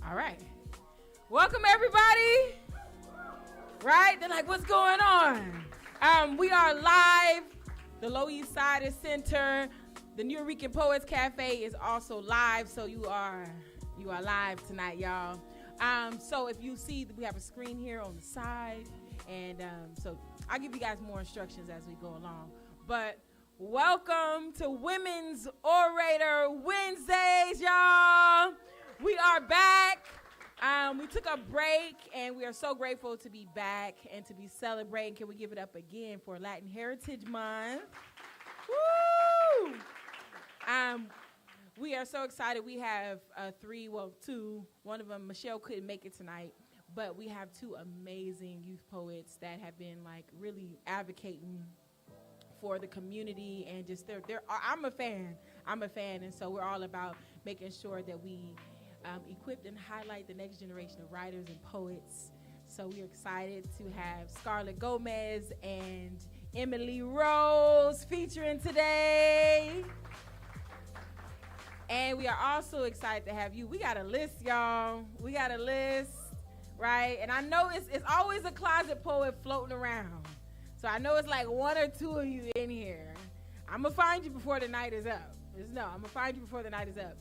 All right. Welcome, everybody. Right? They're like, what's going on? We are live. The Loisaida Center. The Nuyorican Poets Cafe is also live, so you are live tonight, y'all. So if you see, we have a screen here on the side, and so I'll give you guys more instructions as we go along. But welcome to Women's Orator Wednesdays, y'all. We are back. We took a break, and we are so grateful to be back and to be celebrating. Can we give it up again for Latin Heritage Month? Woo! We are so excited. We have two. One of them, Michelle, couldn't make it tonight, but we have two amazing youth poets that have been like really advocating for the community, and just I'm a fan, and so we're all about making sure that we equip and highlight the next generation of writers and poets. So we're excited to have Scarlett Gomez and Emily Rose featuring today. And we are also excited to have you. We got a list, y'all. We got a list, right? And I know it's always a closet poet floating around. So I know it's like one or two of you in here. I'm going to find you before the night is up. I'm going to find you before the night is up.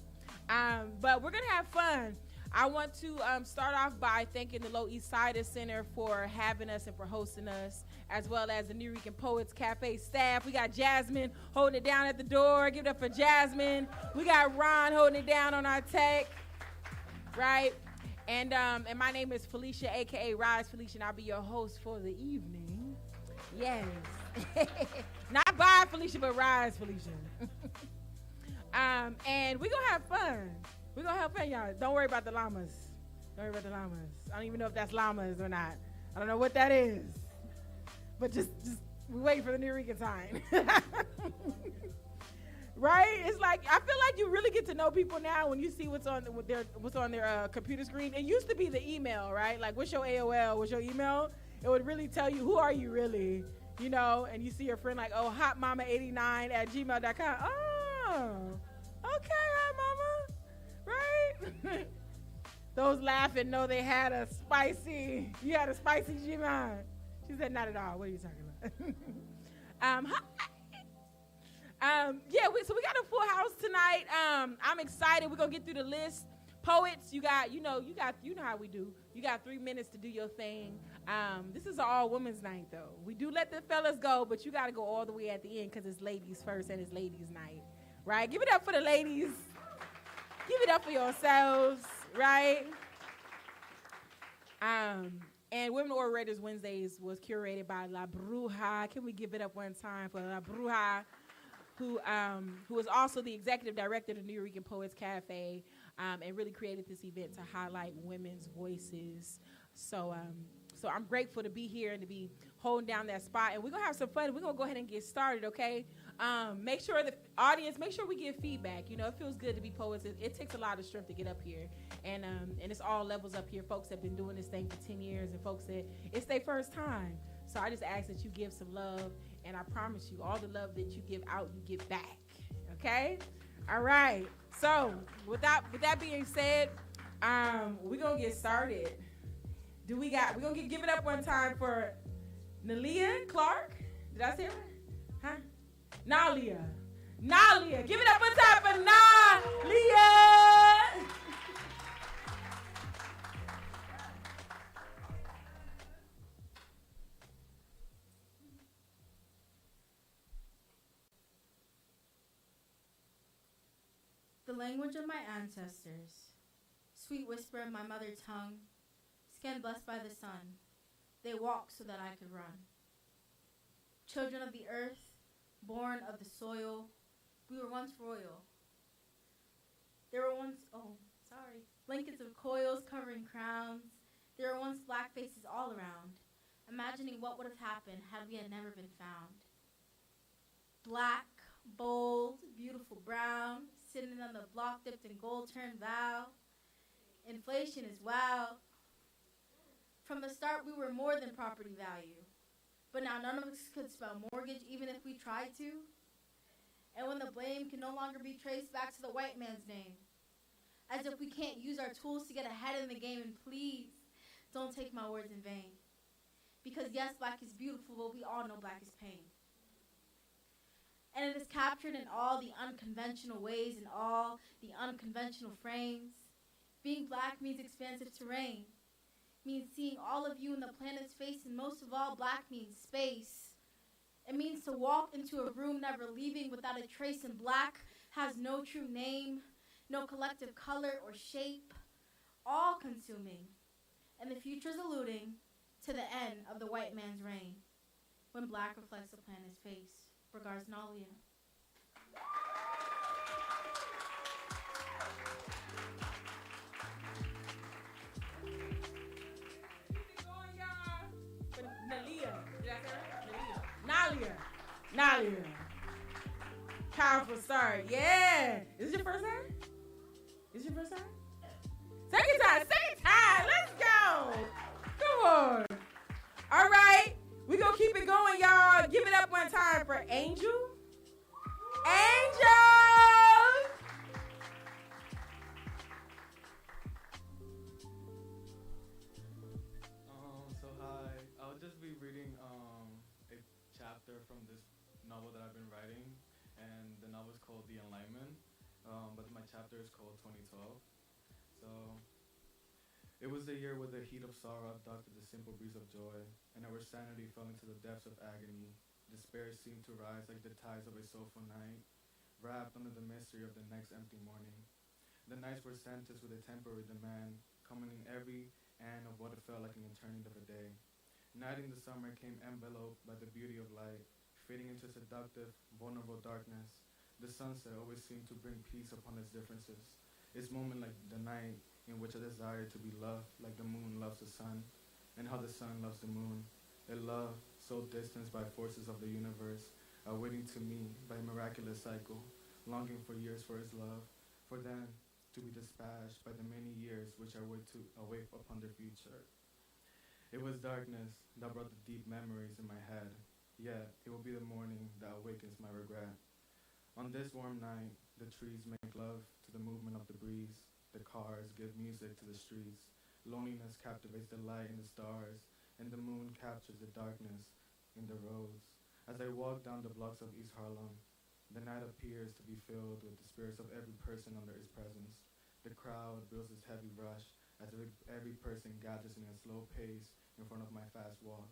But we're going to have fun. I want to start off by thanking the Loisaida Center for having us and for hosting us, as well as the Nuyorican Poets Cafe staff. We got Jasmine holding it down at the door. Give it up for Jasmine. We got Ron holding it down on our tech, right? And my name is Felicia, a.k.a. Rise Felicia, and I'll be your host for the evening. Yes. Not by Felicia, but Rise Felicia. And we're going to have fun. We're going to have fun, y'all. Don't worry about the llamas. I don't even know if that's llamas or not. I don't know what that is. But just we wait for the Nuyorican sign. Right? It's like, I feel like you really get to know people now when you see what's on their computer screen. It used to be the email, right? Like, what's your AOL? What's your email? It would really tell you, who are you really? You know, and you see your friend like, oh, hotmama89@gmail.com. Oh, okay, hot mama. Right? Those laughing know you had a spicy Gmail. She said, not at all. What are you talking about? So we got a full house tonight. I'm excited. We're gonna get through the list. Poets, you know how we do. You got 3 minutes to do your thing. This is an all women's night though. We do let the fellas go, but you gotta go all the way at the end because it's ladies first and it's ladies night. Right? Give it up for the ladies. Give it up for yourselves, right? And Women Orators Wednesdays was curated by La Bruja. Can we give it up one time for La Bruja, who is also the executive director of the Nuyorican Poets Cafe, and really created this event to highlight women's voices. So I'm grateful to be here and to be holding down that spot. And we're going to have some fun. We're going to go ahead and get started, okay? Make sure the audience, make sure we give feedback. You know, it feels good to be poets. It takes a lot of strength to get up here. And it's all levels up here. Folks that have been doing this thing for 10 years and folks that it's their first time. So I just ask that you give some love. And I promise you, all the love that you give out, you give back. Okay? All right. So with that being said, we're going to get started. We're going to give it up one time for Nalia Clark. Did I say it right? Huh? Nalia. Give it up one time for Nalia. The language of my ancestors, sweet whisper of my mother tongue, skin blessed by the sun, they walked so that I could run. Children of the earth, born of the soil, we were once royal. There were once, blankets of coils covering crowns. There were once black faces all around, imagining what would have happened had we had never been found. Black, bold, beautiful brown, sitting on the block dipped in gold turned vow. Inflation is wild. From the start, we were more than property value. But now none of us could spell mortgage even if we tried to. And when the blame can no longer be traced back to the white man's name, as as if we can't use our tools to get ahead in the game. And please, don't take my words in vain. Because yes, black is beautiful, but we all know black is pain. And it is captured in all the unconventional ways, in all the unconventional frames. Being black means expansive terrain, means seeing all of you in the planet's face, and most of all, black means space. It means to walk into a room never leaving without a trace, and black has no true name, no collective color or shape, all consuming. And the future's alluding to the end of the white man's reign, when black reflects the planet's face. Regards, Nalia. Nalia. Powerful start. Yeah. Is this your first time? Is this your first time? Second time. Second time. Let's go. Come on. All right. We're going to keep it going, y'all. Give it up one time for Angel. Angel! So hi. I'll just be reading a chapter from this novel that I've been writing, and the novel is called The Enlightenment, but my chapter is called 2012. So it was the year where the heat of sorrow abducted the simple breeze of joy, and our sanity fell into the depths of agony. Despair seemed to rise like the tides of a soulful night, wrapped under the mystery of the next empty morning. The nights were sentenced with a temporary demand, coming in every and of what it felt like an eternity of a day. Night in the summer came enveloped by the beauty of light, fading into seductive, vulnerable darkness. The sunset always seemed to bring peace upon its differences. Its moment like the night in which I desire to be loved like the moon loves the sun, and how the sun loves the moon. A love so distanced by forces of the universe, awaiting to me by a miraculous cycle, longing for years for his love, for then to be dispatched by the many years which I wait to await upon the future. It was darkness that brought the deep memories in my head, yet it will be the morning that awakens my regret. On this warm night, the trees make love to the movement of the breeze. The cars give music to the streets. Loneliness captivates the light in the stars, and the moon captures the darkness in the roads. As I walk down the blocks of East Harlem, the night appears to be filled with the spirits of every person under its presence. The crowd builds its heavy rush as if every person gathers in a slow pace in front of my fast walk.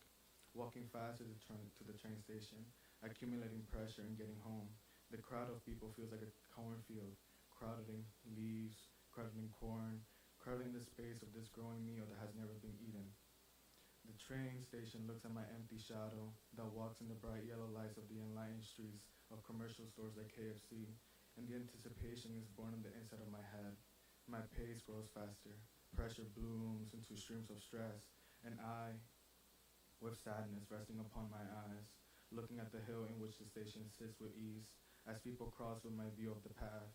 Walking faster to the train station, accumulating pressure and getting home. The crowd of people feels like a cornfield, crowded in leaves, crowded in corn, crowded in the space of this growing meal that has never been eaten. The train station looks at my empty shadow that walks in the bright yellow lights of the enlightened streets of commercial stores like KFC, and the anticipation is born in the inside of my head. My pace grows faster, pressure blooms into streams of stress, and I, with sadness resting upon my eyes, looking at the hill in which the station sits with ease, as people cross with my view of the path,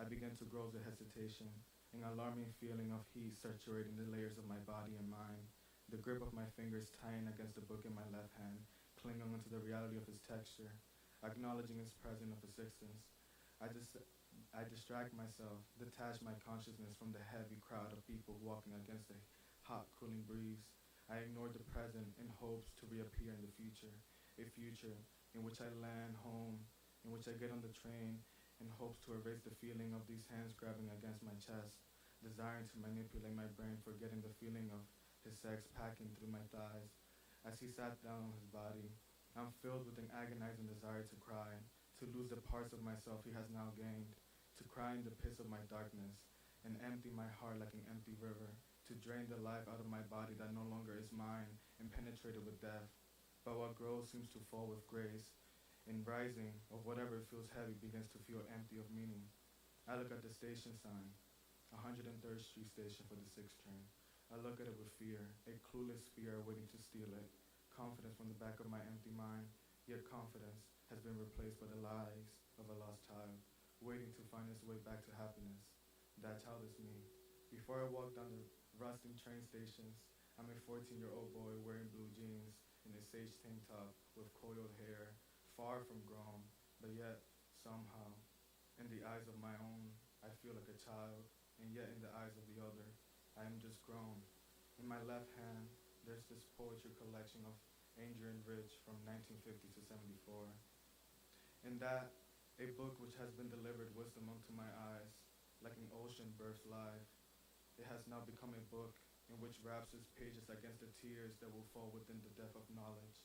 I begin to grow with hesitation, an alarming feeling of heat saturating the layers of my body and mind. The grip of my fingers tighten against the book in my left hand, clinging onto the reality of its texture, acknowledging its present of existence. I distract myself, detach my consciousness from the heavy crowd of people walking against the hot, cooling breeze. I ignore the present in hopes to reappear in the future, a future in which I land home, in which I get on the train in hopes to erase the feeling of these hands grabbing against my chest, desiring to manipulate my brain, forgetting the feeling of his sex packing through my thighs. As he sat down on his body, I'm filled with an agonizing desire to cry, to lose the parts of myself he has now gained, to cry in the pits of my darkness, and empty my heart like an empty river, to drain the life out of my body that no longer is mine and penetrated with death. But what grows seems to fall with grace, and rising of whatever feels heavy begins to feel empty of meaning. I look at the station sign, 103rd Street Station for the 6th train. I look at it with fear, a clueless fear waiting to steal it. Confidence from the back of my empty mind, yet confidence has been replaced by the lies of a lost child, waiting to find its way back to happiness. That child is me. Before I walk down the rusting train stations, I'm a 14-year-old boy wearing blue jeans and a sage tank top with coiled hair, far from grown, but yet, somehow, in the eyes of my own, I feel like a child, and yet in the I am just grown. In my left hand, there's this poetry collection of Andrew and Rich from 1950 to 74. In that, a book which has been delivered wisdom unto my eyes, like an ocean births life. It has now become a book in which wraps its pages against the tears that will fall within the depth of knowledge.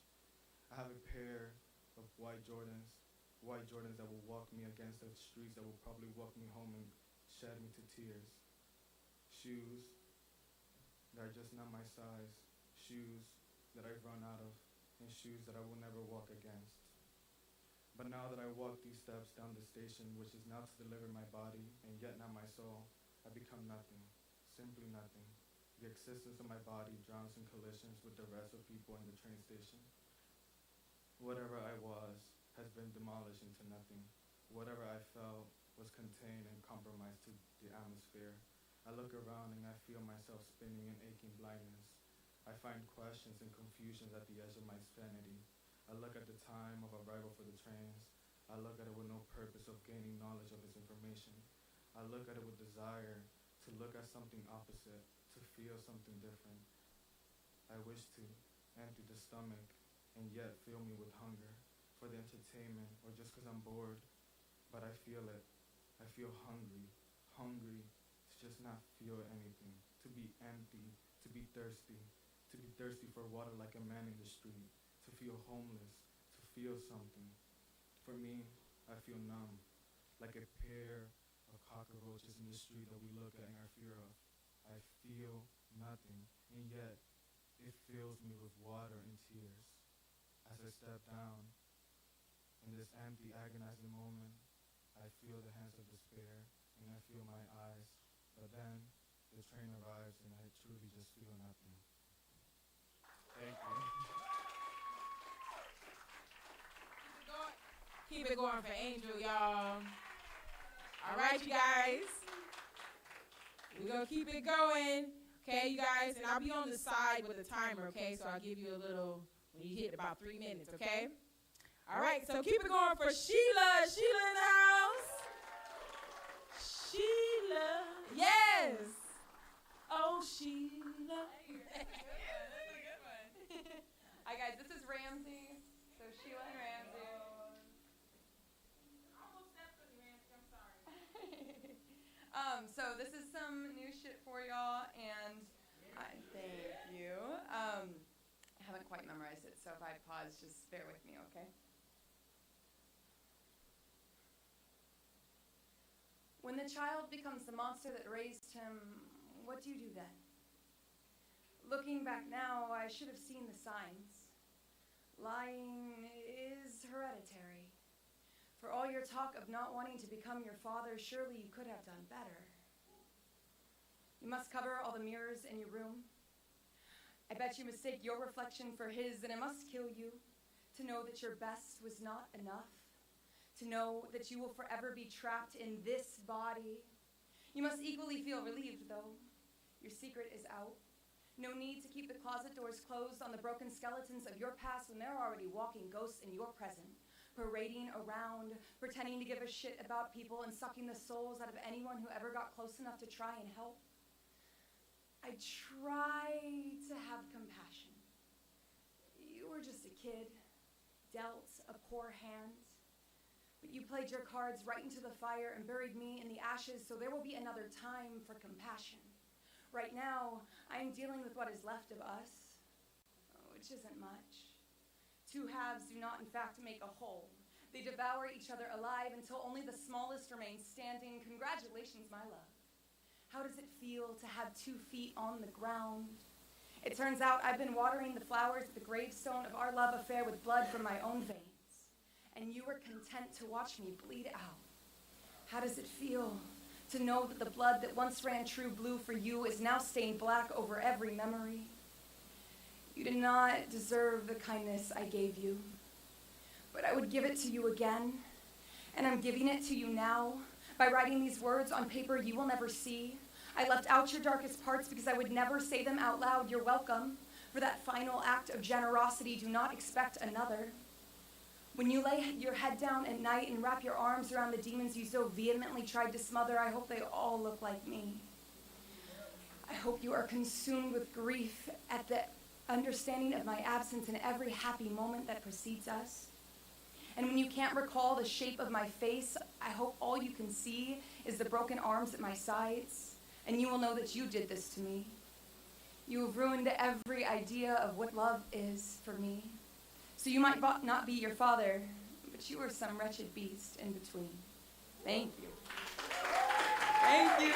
I have a pair of white Jordans that will walk me against the streets that will probably walk me home and shed me to tears. Shoes that are just not my size, shoes that I've run out of, and shoes that I will never walk against. But now that I walk these steps down the station, which is now to deliver my body, and yet not my soul, I become nothing, simply nothing. The existence of my body drowns in collisions with the rest of people in the train station. Whatever I was has been demolished into nothing. Whatever I felt was contained and compromised to the atmosphere. I look around and I feel myself spinning in aching blindness. I find questions and confusions at the edge of my sanity. I look at the time of arrival for the trains. I look at it with no purpose of gaining knowledge of its information. I look at it with desire to look at something opposite, to feel something different. I wish to empty the stomach and yet fill me with hunger for the entertainment or just because I'm bored. But I feel it. I feel hungry to just not feel anything, to be empty, to be thirsty for water like a man in the street, to feel homeless, to feel something. For me, I feel numb, like a pair of cockroaches in the street that we look at and are fear of. I feel nothing, and yet it fills me with water and tears. As I step down, in this empty, agonizing moment, I feel the hands of despair, and I feel my eyes. But then, the train arrives, and I truly just feel nothing. Thank you. Keep it going for Angel, y'all. All right, you guys. We're going to keep it going. Okay, you guys. And I'll be on the side with a timer, okay? So I'll give you a little when you hit about 3 minutes, okay? All right, so keep it going for Sheila. Sheila in the house. Sheila. Yes. Oh, Sheila. Hi, guys. This is Ramsey. So Sheila and Ramsey. I almost stepped on you, Ramsey. I'm sorry. So this is some new shit for y'all, and thank you. I haven't quite memorized it, so if I pause, just bear with me, okay? When the child becomes the monster that raised him, what do you do then? Looking back now, I should have seen the signs. Lying is hereditary. For all your talk of not wanting to become your father, surely you could have done better. You must cover all the mirrors in your room. I bet you mistake your reflection for his, and it must kill you to know that your best was not enough, to know that you will forever be trapped in this body. You must equally feel relieved, though. Your secret is out. No need to keep the closet doors closed on the broken skeletons of your past when they're already walking ghosts in your present, parading around, pretending to give a shit about people and sucking the souls out of anyone who ever got close enough to try and help. I try to have compassion. You were just a kid, dealt a poor hand, but you played your cards right into the fire and buried me in the ashes, so there will be another time for compassion. Right now, I am dealing with what is left of us, which isn't much. Two halves do not, in fact, make a whole. They devour each other alive until only the smallest remains standing. Congratulations, my love. How does it feel to have 2 feet on the ground? It turns out I've been watering the flowers at the gravestone of our love affair with blood from my own veins, and you were content to watch me bleed out. How does it feel to know that the blood that once ran true blue for you is now stained black over every memory? You did not deserve the kindness I gave you, but I would give it to you again, and I'm giving it to you now by writing these words on paper you will never see. I left out your darkest parts because I would never say them out loud. You're welcome. For that final act of generosity, do not expect another. When you lay your head down at night and wrap your arms around the demons you so vehemently tried to smother, I hope they all look like me. I I hope you are consumed with grief at the understanding of my absence in every happy moment that precedes us. And when you can't recall the shape of my face, I hope all you can see is the broken arms at my sides, and you will know that you did this to me. You have ruined every idea of what love is for me. So you might not be your father, but you are some wretched beast in between. Thank you. Thank you.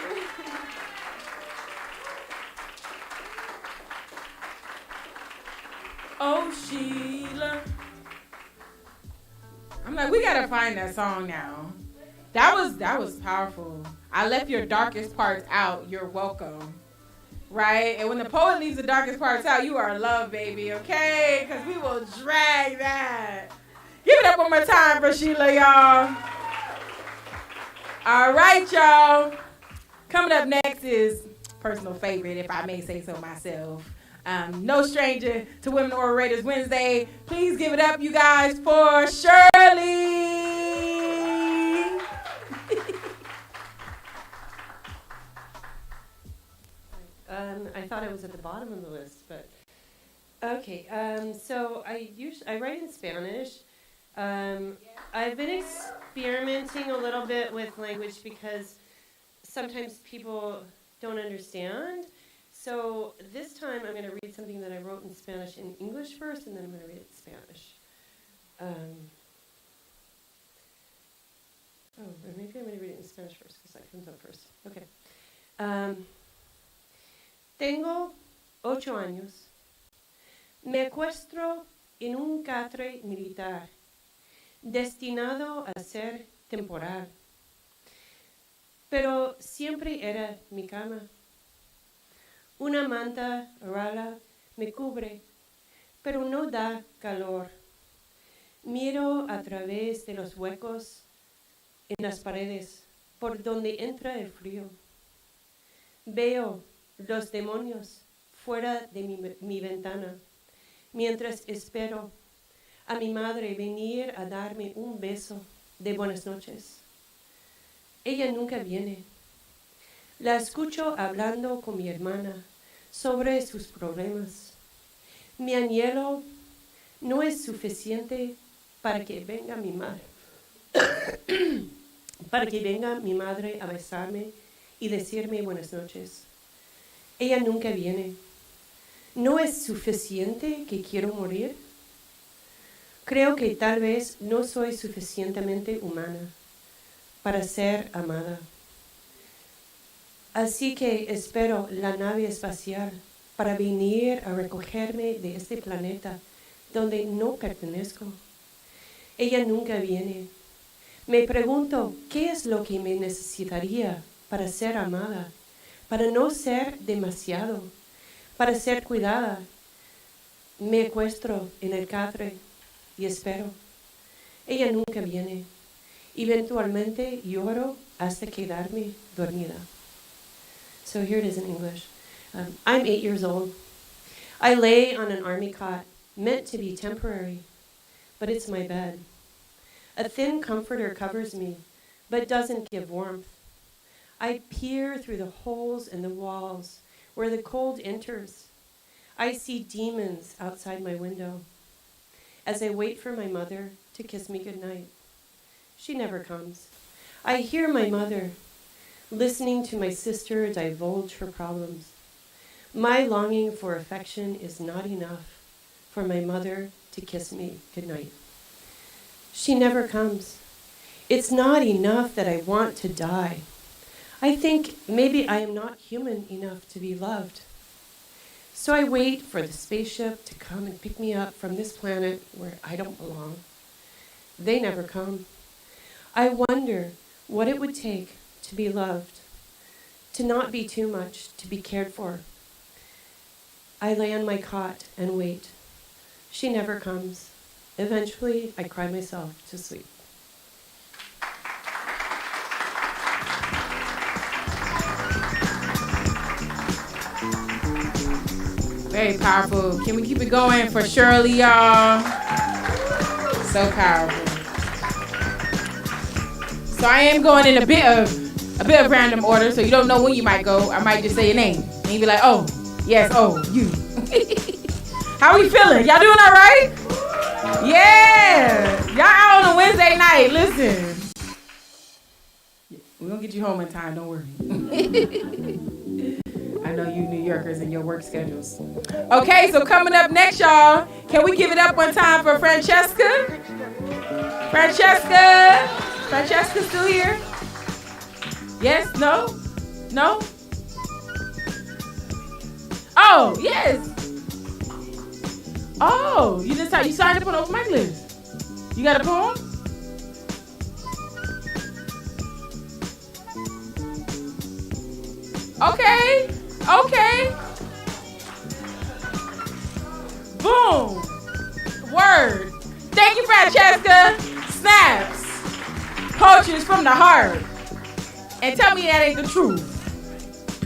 Oh, Sheila. I'm like, we gotta find that song now. That was powerful. I left your darkest parts out. You're welcome. Right? And when the poet leaves the darkest parts out, you are loved, baby, okay? Because we will drag that. Give it up one more time for Sheila, y'all. All right, y'all. Coming up next is personal favorite, if I may say so myself. No stranger to Women Orators Wednesday. Please give it up, you guys, for Shirley. I thought I was at the bottom of the list, but okay. So I write in Spanish. I've been experimenting a little bit with language because sometimes people don't understand. So this time I'm going to read something that I wrote in Spanish in English first, and then I'm going to read it in Spanish. Or maybe I'm going to read it in Spanish first because that comes up first. Okay. Tengo 8 años. Me acuesto en un catre militar, destinado a ser temporal. Pero siempre era mi cama. Una manta rala me cubre, pero no da calor. Miro a través de los huecos en las paredes por donde entra el frío. Veo los demonios fuera de mi ventana, mientras espero a mi madre venir a darme un beso de buenas noches. Ella nunca viene. La escucho hablando con mi hermana sobre sus problemas. Mi anhelo no es suficiente para que venga mi madre, para que venga mi madre a besarme y decirme buenas noches. Ella nunca viene. ¿No es suficiente que quiero morir? Creo que tal vez no soy suficientemente humana para ser amada. Así que espero la nave espacial para venir a recogerme de este planeta donde no pertenezco. Ella nunca viene. Me pregunto, ¿qué es lo que me necesitaría para ser amada? Para no ser demasiado, para ser cuidada. Me acuesto en el catre y espero. Ella nunca viene. Eventualmente lloro hasta quedarme dormida. So here it is in English. I'm 8 years old. I lay on an army cot, meant to be temporary, but it's my bed. A thin comforter covers me, but doesn't give warmth. I peer through the holes in the walls where the cold enters. I see demons outside my window as I wait for my mother to kiss me goodnight. She never comes. I hear my mother listening to my sister divulge her problems. My longing for affection is not enough for my mother to kiss me goodnight. She never comes. It's not enough that I want to die. I think maybe I am not human enough to be loved. So I wait for the spaceship to come and pick me up from this planet where I don't belong. They never come. I wonder what it would take to be loved, to not be too much, to be cared for. I lay on my cot and wait. She never comes. Eventually, I cry myself to sleep. Very powerful. Can we keep it going for Shirley, y'all? So powerful. So I am going in a bit of a bit of random order, so you don't know when you might go. I might just say your name. And you be like, oh, yes, oh, you. How we feeling? Y'all doing all right? Yeah. Y'all out on a Wednesday night. Listen. We're going to get you home in time. Don't worry. I know you New Yorkers and your work schedules. Okay, so coming up next, y'all, can we give it up one time for Francesca? Francesca? Francesca still here? Yes? No? No? Oh, yes. Oh, you signed up on the open mic list. You got a poem? Okay. Okay. Boom. Word. Thank you, Francesca. Snaps. Poetry is from the heart. And tell me that ain't the truth.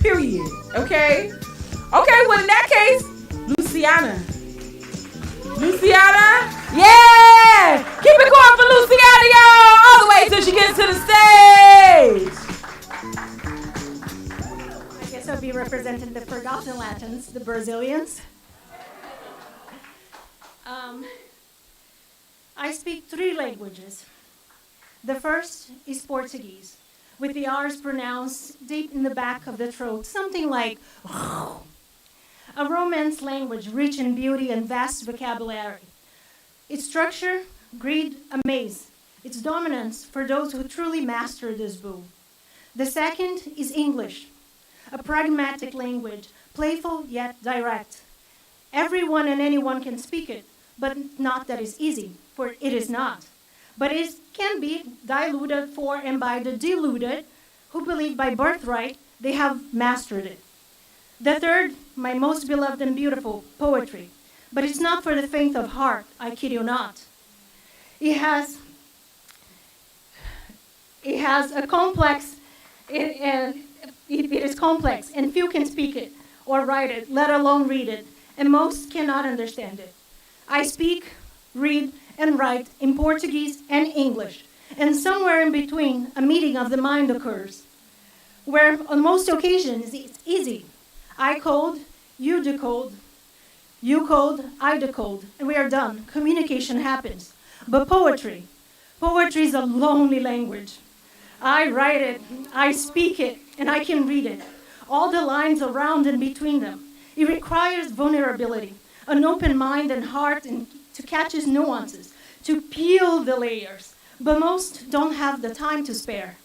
Period. Okay? Okay, well, in that case, Luciana. Luciana? Yeah! Keep it going for Luciana, y'all! All the way till she gets to the stage! I guess I'll be representing the forgotten Latins, the Brazilians. I speak 3 languages. The first is Portuguese, with the R's pronounced deep in the back of the throat, something like a Romance language rich in beauty and vast vocabulary. Its structure, greed, amaze. Its dominance for those who truly master this book. The second is English, a pragmatic language, playful yet direct. Everyone and anyone can speak it, but not that it's easy, for it is not. But it can be diluted for and by the deluded, who believe by birthright they have mastered it. The third, my most beloved and beautiful, poetry. But it's not for the faint of heart, I kid you not. It has a complex, it is complex, and few can speak it or write it, let alone read it, and most cannot understand it. I speak, read, and write in Portuguese and English, and somewhere in between, a meeting of the mind occurs, where on most occasions it's easy. I code, you decode, you code, I decode, and we are done. Communication happens. But poetry is a lonely language. I write it, I speak it, and I can read it. All the lines around and between them. It requires vulnerability, an open mind and heart, and to catch its nuances, to peel the layers. But most don't have the time to spare.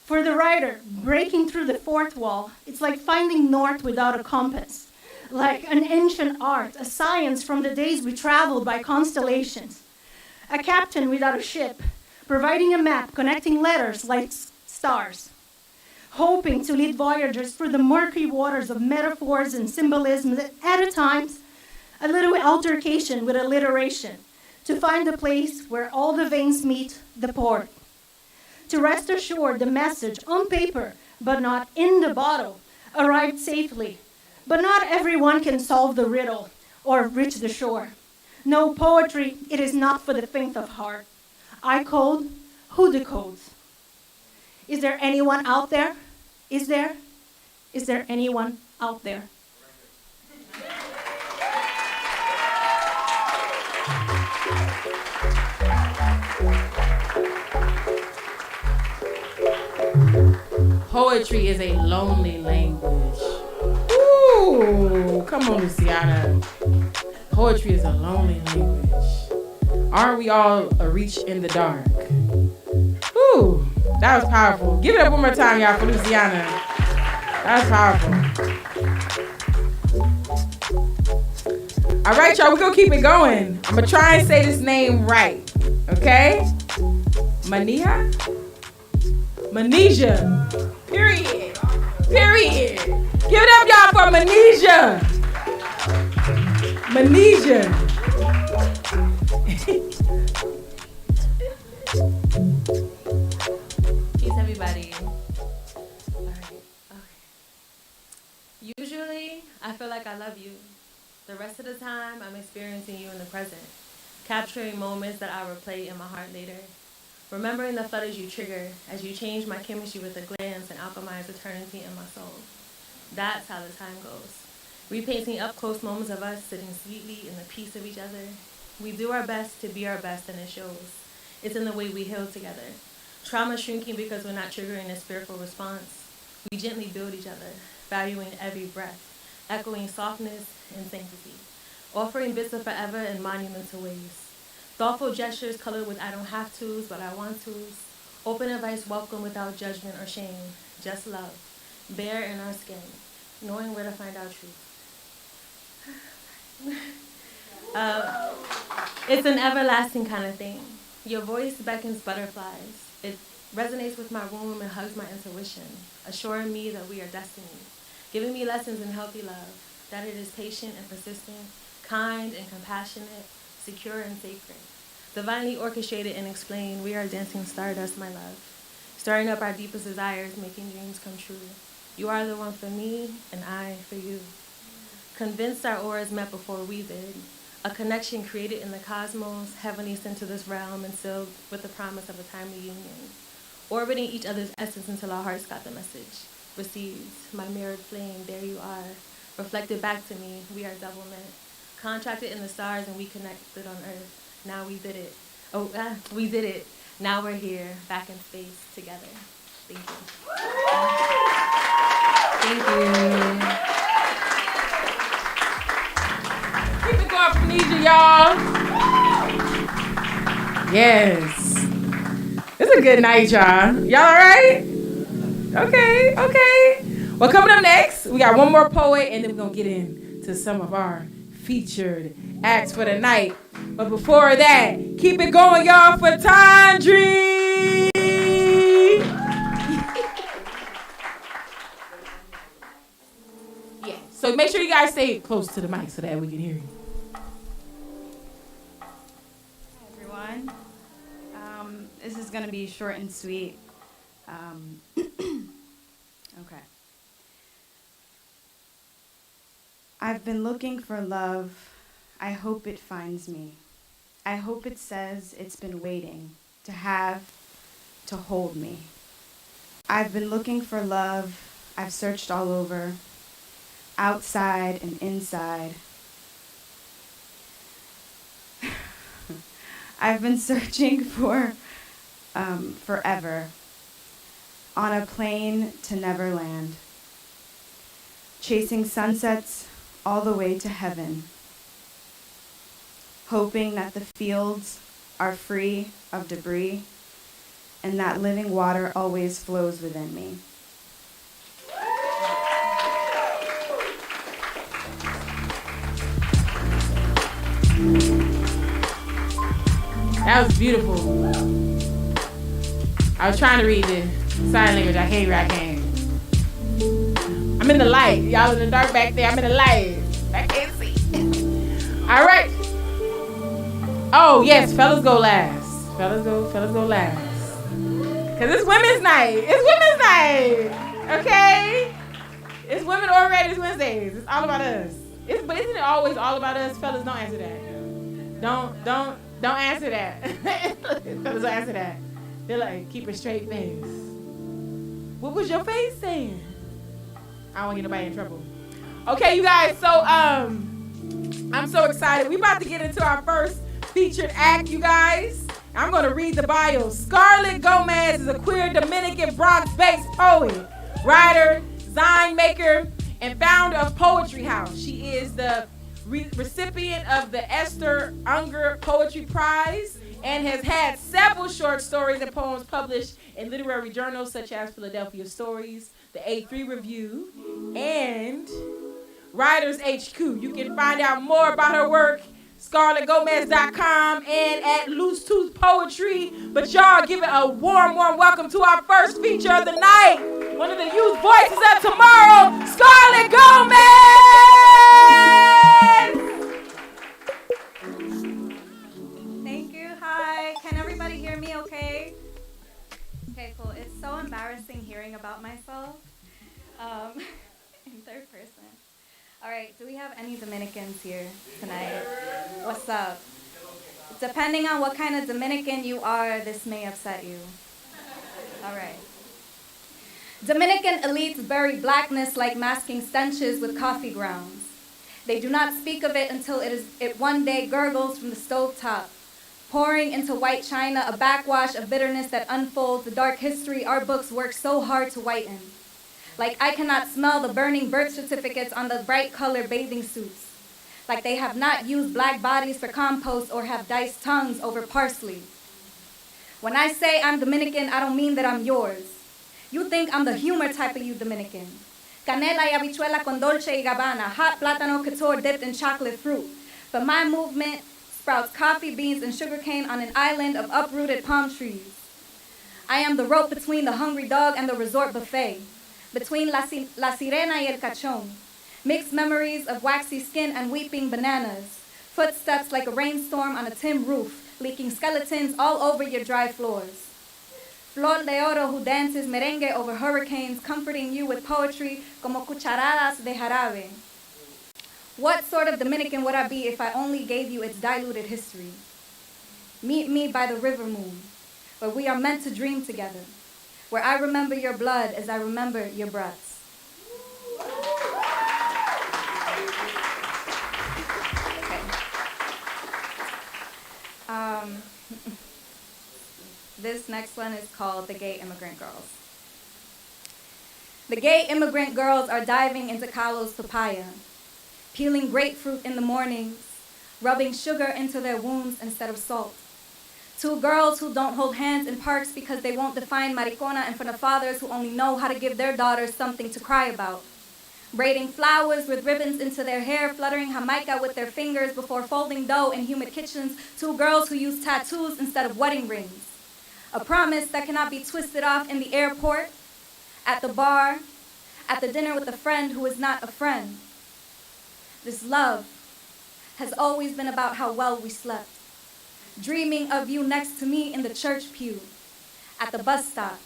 For the writer, breaking through the fourth wall, it's like finding north without a compass. Like an ancient art, a science from the days we traveled by constellations. A captain without a ship, providing a map connecting letters like stars. Hoping to lead voyagers through the murky waters of metaphors and symbolism, at times, a little altercation with alliteration, to find a place where all the veins meet the port. To rest assured the message on paper, but not in the bottle, arrived safely. But not everyone can solve the riddle or reach the shore. No, poetry, it is not for the faint of heart. I code, who decodes? Is there anyone out there? Is there? Is there anyone out there? Poetry is a lonely language. Ooh, come on, Luciana. Poetry is a lonely language. Aren't we all a reach in the dark? Ooh, that was powerful. Give it up one more time, y'all, for Luciana. That's powerful. All right, y'all, we're going to keep it going. I'm going to try and say this name right, okay? Mania? Manesia. Period. Period. Give it up, y'all, for Manesia. Manesia. Peace, everybody. All right. Okay. Usually, I feel like I love you. The rest of the time, I'm experiencing you in the present, capturing moments that I'll replay in my heart later. Remembering the flutters you trigger as you change my chemistry with a glance and alchemize eternity in my soul. That's how the time goes. Repainting up close moments of us sitting sweetly in the peace of each other. We do our best to be our best, and it shows. It's in the way we heal together. Trauma shrinking because we're not triggering a spiritual response. We gently build each other, valuing every breath, echoing softness and sanctity, offering bits of forever in monumental ways. Thoughtful gestures colored with I don't have tos, but I want tos. Open advice welcome without judgment or shame, just love. Bare in our skin, knowing where to find our truth. It's an everlasting kind of thing. Your voice beckons butterflies. It resonates with my womb and hugs my intuition, assuring me that we are destiny, giving me lessons in healthy love, that it is patient and persistent, kind and compassionate, secure and sacred. Divinely orchestrated and explained, we are dancing stardust, my love, stirring up our deepest desires, making dreams come true. You are the one for me, and I for you. Convinced our auras met before we did, a connection created in the cosmos, heavenly sent to this realm and sealed with the promise of a timely union. Orbiting each other's essence until our hearts got the message. Received, my mirrored flame, there you are. Reflected back to me, we are double meant. Contracted in the stars and we connected on earth. Now we did it. We did it. Now we're here, back in space, together. Thank you. Thank you. Keep it going from Nisha, y'all. Yes. It's a good night, y'all. Y'all all right? Okay. Well, coming up next, we got one more poet, and then we're going to get into some of our featured acts for the night. But before that, keep it going, y'all, for Tandri. Yeah. So make sure you guys stay close to the mic so that we can hear you. Hi, everyone. This is going to be short and sweet. Okay. I've been looking for love. I hope it finds me. I hope it says it's been waiting to hold me. I've been looking for love. I've searched all over, outside and inside. I've been searching for forever, on a plane to Neverland, chasing sunsets all the way to heaven, hoping that the fields are free of debris and that living water always flows within me. That was beautiful. I was trying to read the sign language. I hate where I came. I'm in the light. Y'all in the dark back there. I'm in the light. I can't see. All right. Oh, yes. Fellas go last. Fellas go last. Because it's women's night. Okay? It's Women Orators Wednesdays. It's all about us. But isn't it always all about us? Fellas, don't answer that. Don't answer that. Fellas, don't answer that. They're like, keep a straight face. What was your face saying? I don't want to get nobody in trouble. Okay, you guys, so I'm so excited. We're about to get into our first featured act, you guys. I'm going to read the bio. Scarlett Gomez is a queer Dominican Bronx-based poet, writer, design maker, and founder of Poetry House. She is the recipient of the Esther Unger Poetry Prize and has had several short stories and poems published in literary journals such as Philadelphia Stories, the A3 Review, and Writers HQ. You can find out more about her work, scarlettgomez.com and at Loose Tooth Poetry. But y'all, give it a warm welcome to our first feature of the night. One of the youth voices of tomorrow, Scarlett Gomez! Thank you. Hi. Can everybody hear me okay? Okay, cool. It's so embarrassing hearing about myself in third person. All right. Do we have any Dominicans here tonight? What's up? Depending on what kind of Dominican you are, this may upset you. All right. Dominican elites bury blackness like masking stenches with coffee grounds. They do not speak of it until it one day gurgles from the stovetop, pouring into white china a backwash of bitterness that unfolds the dark history our books work so hard to whiten. Like I cannot smell the burning birth certificates on the bright-colored bathing suits. Like they have not used black bodies for compost or have diced tongues over parsley. When I say I'm Dominican, I don't mean that I'm yours. You think I'm the humor type of you Dominican. Canela y habichuela con dolce y gabbana, hot plátano couture dipped in chocolate fruit. But my movement sprouts coffee beans and sugarcane on an island of uprooted palm trees. I am the rope between the hungry dog and the resort buffet, between la sirena y el cachón. Mixed memories of waxy skin and weeping bananas. Footsteps like a rainstorm on a tin roof, leaking skeletons all over your dry floors. Flor de oro who dances merengue over hurricanes, comforting you with poetry como cucharadas de jarabe. What sort of Dominican would I be if I only gave you its diluted history? Meet me by the river moon, where we are meant to dream together, where I remember your blood as I remember your breaths. This next one is called The Gay Immigrant Girls. The gay immigrant girls are diving into Carlos papaya, peeling grapefruit in the mornings, rubbing sugar into their wounds instead of salt. Two girls who don't hold hands in parks because they won't define maricona in front of fathers who only know how to give their daughters something to cry about. Braiding flowers with ribbons into their hair, fluttering Jamaica with their fingers before folding dough in humid kitchens. Two girls who use tattoos instead of wedding rings. A promise that cannot be twisted off in the airport, at the bar, at the dinner with a friend who is not a friend. This love has always been about how well we slept. Dreaming of you next to me in the church pew, at the bus stop,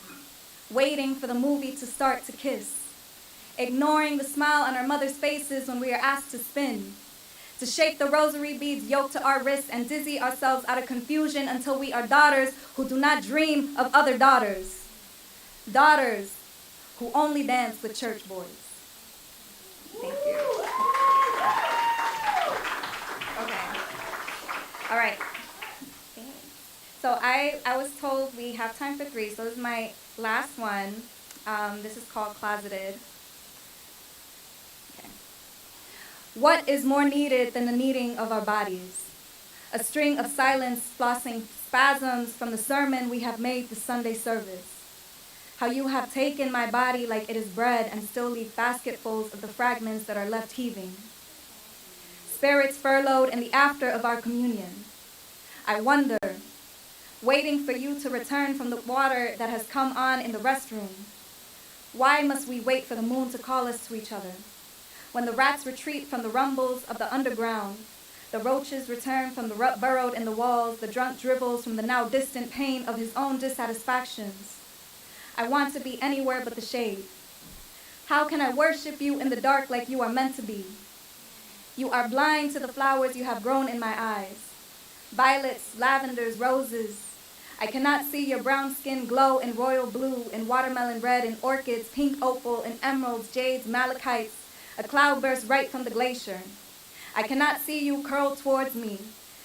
waiting for the movie to start to kiss. Ignoring the smile on our mother's faces when we are asked to spin. To shake the rosary beads yoked to our wrists and dizzy ourselves out of confusion until we are daughters who do not dream of other daughters. Daughters who only dance with church boys. Thank you. Okay. All right. So I was told we have time for 3, so this is my last one. This is called Closeted. What is more needed than the kneading of our bodies? A string of silence flossing spasms from the sermon we have made the Sunday service. How you have taken my body like it is bread and still leave basketfuls of the fragments that are left heaving. Spirits furloughed in the after of our communion. I wonder, waiting for you to return from the water that has come on in the restroom. Why must we wait for the moon to call us to each other? When the rats retreat from the rumbles of the underground, the roaches return from the rut burrowed in the walls, the drunk dribbles from the now distant pain of his own dissatisfactions. I want to be anywhere but the shade. How can I worship you in the dark like you are meant to be? You are blind to the flowers you have grown in my eyes. Violets, lavenders, roses. I cannot see your brown skin glow in royal blue, in watermelon red, in orchids, pink opal, in emeralds, jades, malachites, a cloudburst right from the glacier. I cannot see you curled towards me,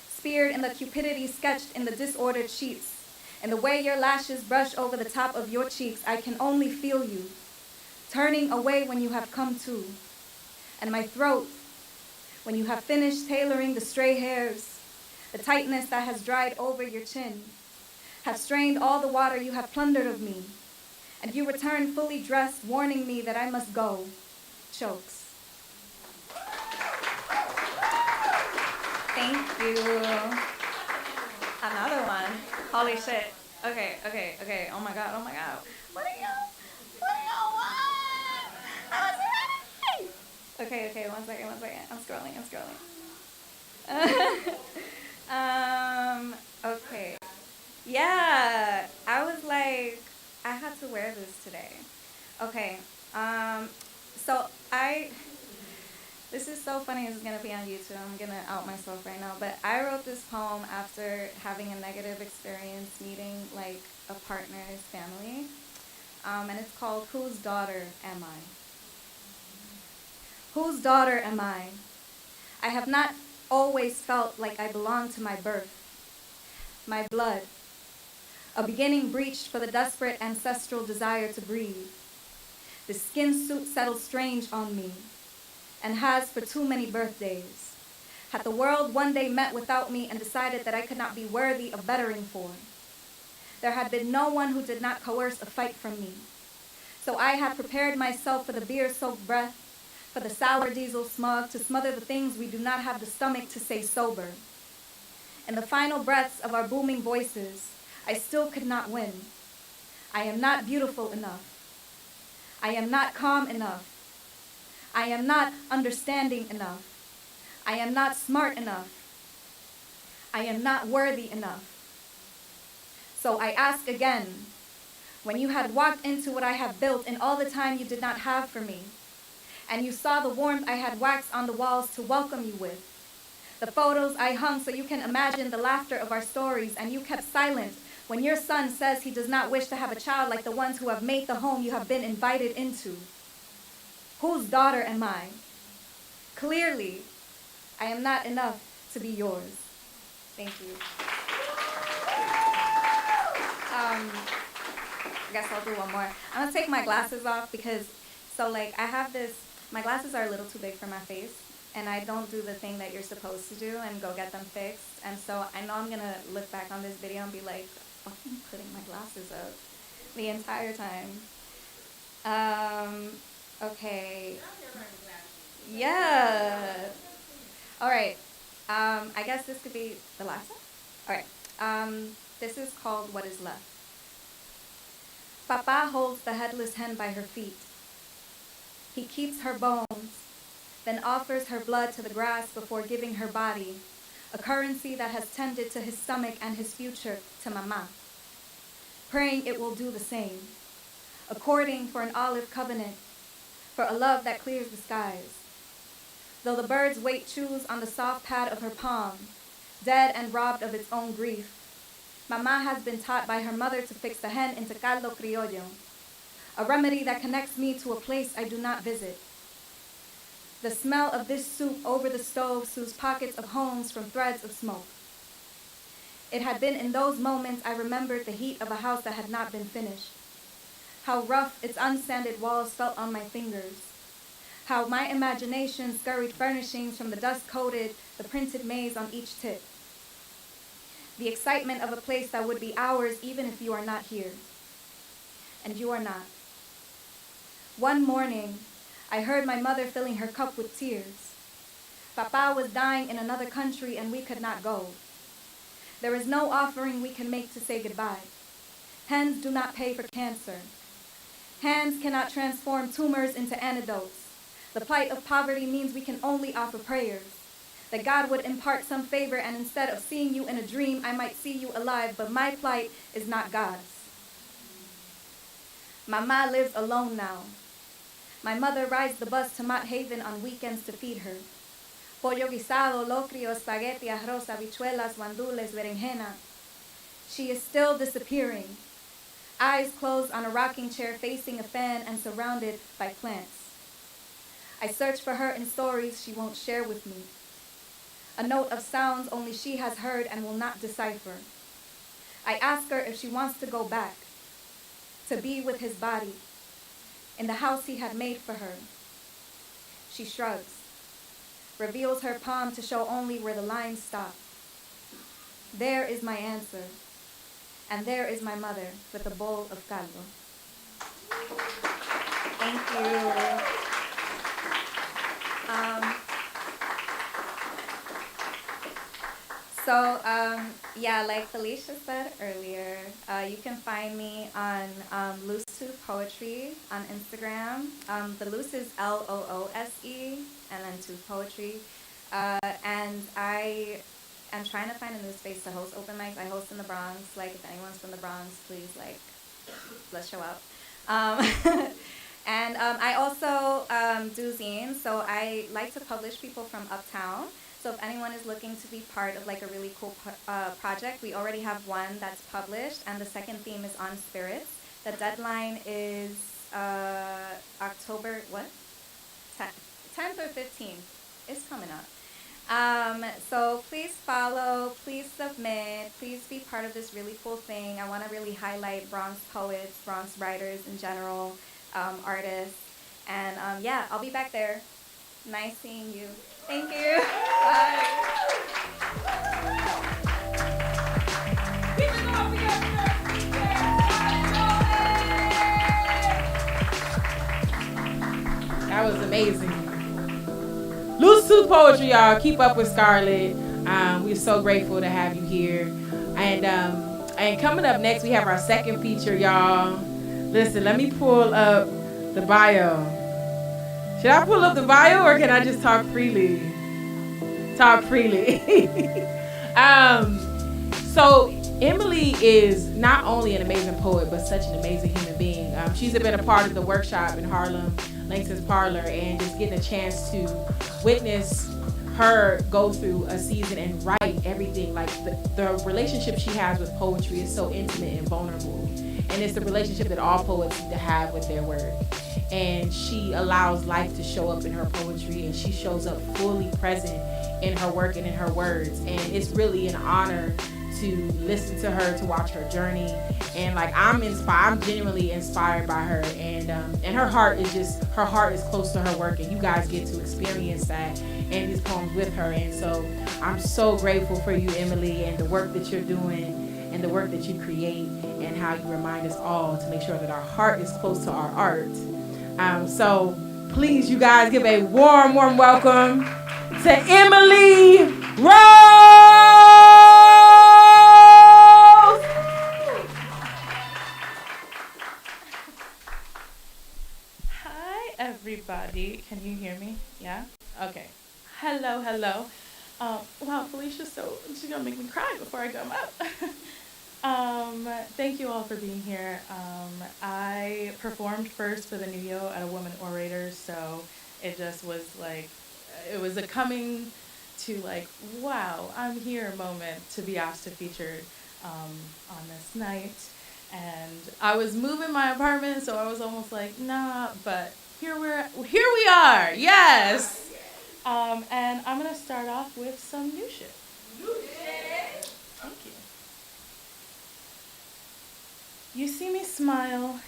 speared in the cupidity sketched in the disordered sheets. In the way your lashes brush over the top of your cheeks, I can only feel you, turning away when you have come to. And my throat, when you have finished tailoring the stray hairs, the tightness that has dried over your chin, have strained all the water you have plundered of me, and you return fully dressed, warning me that I must go. Chokes. Thank you. Another one. Holy shit. Okay. Oh my god. What are y'all want? I was ready. Okay, one second. I'm scrolling. Okay. Yeah, I was like, I had to wear this today. Okay. So This is so funny. This is going to be on YouTube. I'm going to out myself right now. But I wrote this poem after having a negative experience meeting, like, a partner's family. And it's called Whose Daughter Am I? Whose daughter am I? I have not always felt like I belonged to my birth, my blood, a beginning breached for the desperate ancestral desire to breathe. The skin suit settled strange on me, and has for too many birthdays. Had the world one day met without me and decided that I could not be worthy of bettering for, there had been no one who did not coerce a fight from me. So I had prepared myself for the beer-soaked breath, for the sour diesel smog, to smother the things we do not have the stomach to say sober. In the final breaths of our booming voices, I still could not win. I am not beautiful enough. I am not calm enough. I am not understanding enough. I am not smart enough. I am not worthy enough. So I ask again, when you had walked into what I have built in all the time you did not have for me, and you saw the warmth I had waxed on the walls to welcome you with, the photos I hung so you can imagine the laughter of our stories, and you kept silent when your son says he does not wish to have a child like the ones who have made the home you have been invited into. Whose daughter am I? Clearly, I am not enough to be yours. Thank you. I guess I'll do one more. I'm gonna take my glasses off because, I have this, my glasses are a little too big for my face, and I don't do the thing that you're supposed to do and go get them fixed. And so I know I'm gonna look back on this video and be like, fucking putting my glasses up the entire time. Okay. Yeah. All right. I guess this could be the last one. All right. This is called What Is Left. Papa holds the headless hen by her feet. He keeps her bones, then offers her blood to the grass before giving her body, a currency that has tended to his stomach and his future, to Mama, praying it will do the same, according for an olive covenant, for a love that clears the skies. Though the bird's weight chews on the soft pad of her palm, dead and robbed of its own grief, Mama has been taught by her mother to fix the hen into caldo criollo, a remedy that connects me to a place I do not visit. The smell of this soup over the stove sews pockets of homes from threads of smoke. It had been in those moments I remembered the heat of a house that had not been finished, how rough its unsanded walls felt on my fingers, how my imagination scurried furnishings from the dust-coated, the printed maze on each tip. The excitement of a place that would be ours even if you are not here. And you are not. One morning, I heard my mother filling her cup with tears. Papa was dying in another country and we could not go. There is no offering we can make to say goodbye. Hands do not pay for cancer. Hands cannot transform tumors into antidotes. The plight of poverty means we can only offer prayers, that God would impart some favor, and instead of seeing you in a dream, I might see you alive, but my plight is not God's. Mama lives alone now. My mother rides the bus to Mott Haven on weekends to feed her. Pollo guisado, locrio, spaghetti, arroz, habichuelas, guandules, berenjena. She is still disappearing, eyes closed on a rocking chair facing a fan and surrounded by plants. I search for her in stories she won't share with me. A note of sounds only she has heard and will not decipher. I ask her if she wants to go back, to be with his body, in the house he had made for her. She shrugs, reveals her palm to show only where the lines stop. There is my answer, and there is my mother with a bowl of caldo. Thank you. Like Felicia said earlier, you can find me on Loose Tooth Poetry on Instagram. The Loose is Loose, and then Tooth Poetry. And I am trying to find a new space to host open mics. I host in the Bronx. Like, if anyone's from the Bronx, please, let's show up. And I also do zines, so I like to publish people from uptown. So if anyone is looking to be part of like a really cool project, we already have one that's published, and the second theme is on spirits. The deadline is October, what? 10th or 15th. It's coming up. So please follow, please submit, please be part of this really cool thing. I want to really highlight Bronx poets, Bronx writers in general, artists. And yeah, I'll be back there. Nice seeing you. Thank you. Bye. That was amazing. Loose Tooth Poetry, y'all. Keep up with Scarlett. We're so grateful to have you here. And coming up next, we have our second feature, y'all. Listen, let me pull up the bio. Should I pull up the bio or can I just talk freely? Talk freely. So Emily is not only an amazing poet, but such an amazing human being. She's been a part of the workshop in Harlem, Langston's Parlor, and just getting a chance to witness her go through a season and write everything. Like the relationship she has with poetry is so intimate and vulnerable. And it's the relationship that all poets need to have with their work. And she allows life to show up in her poetry, and she shows up fully present in her work and in her words. And it's really an honor to listen to her, to watch her journey. And like I'm genuinely inspired by her. And her heart is close to her work, and you guys get to experience that in these poems with her. And so I'm so grateful for you, Emily, and the work that you're doing and the work that you create, and how you remind us all to make sure that our heart is close to our art. So please, you guys, give a warm welcome to Emily Rose. Hi, everybody. Can you hear me? Yeah? Okay. Hello. Wow, Felicia's she's gonna make me cry before I come up. Thank you all for being here. I performed first for the Nuyo at a Women Orators, so it just was like, it was a coming to like, wow, I'm here moment to be asked to feature on this night. And I was moving my apartment, so I was almost like, nah, but here we are, yes! And I'm gonna start off with some new shit. Thank you. You see me smile,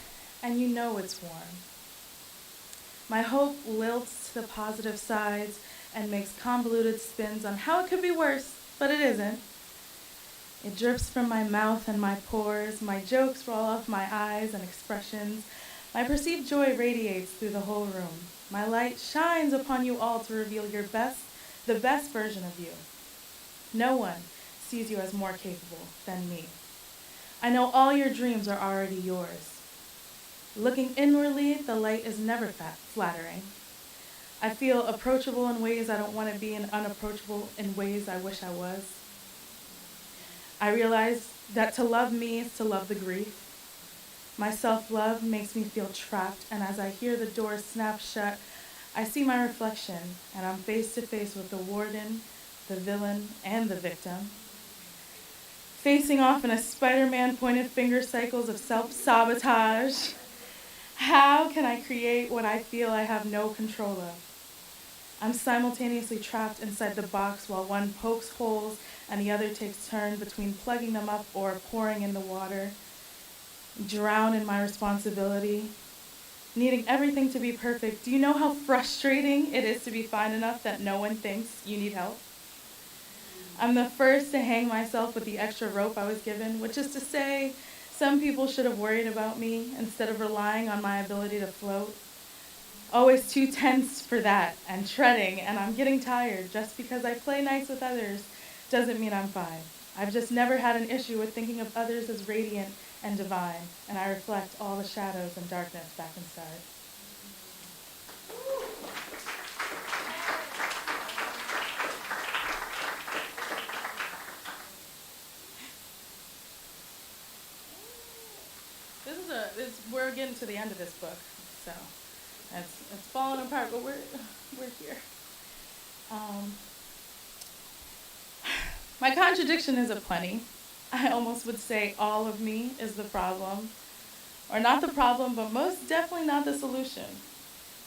and you know it's warm. My hope lilts to the positive sides and makes convoluted spins on how it could be worse, but it isn't. It drips from my mouth and my pores, my jokes roll off my eyes and expressions. My perceived joy radiates through the whole room. My light shines upon you all to reveal the best version of you. No one sees you as more capable than me. I know all your dreams are already yours. Looking inwardly, the light is never flattering. I feel approachable in ways I don't want to be, and unapproachable in ways I wish I was. I realize that to love me is to love the grief. My self-love makes me feel trapped, and as I hear the door snap shut, I see my reflection, and I'm face to face with the warden, the villain, and the victim. Facing off in a Spider-Man pointed finger cycles of self-sabotage. How can I create what I feel I have no control of? I'm simultaneously trapped inside the box while one pokes holes and the other takes turn between plugging them up or pouring in the water. Drown in my responsibility, needing everything to be perfect. Do you know how frustrating it is to be fine enough that no one thinks you need help? I'm the first to hang myself with the extra rope I was given, which is to say, some people should have worried about me instead of relying on my ability to float. Always too tense for that and treading, and I'm getting tired. Just because I play nice with others doesn't mean I'm fine. I've just never had an issue with thinking of others as radiant and divine, and I reflect all the shadows and darkness back inside. We're getting to the end of this book, so It's falling apart, but we're here. My contradiction is aplenty. I almost would say all of me is the problem. Or not the problem, but most definitely not the solution.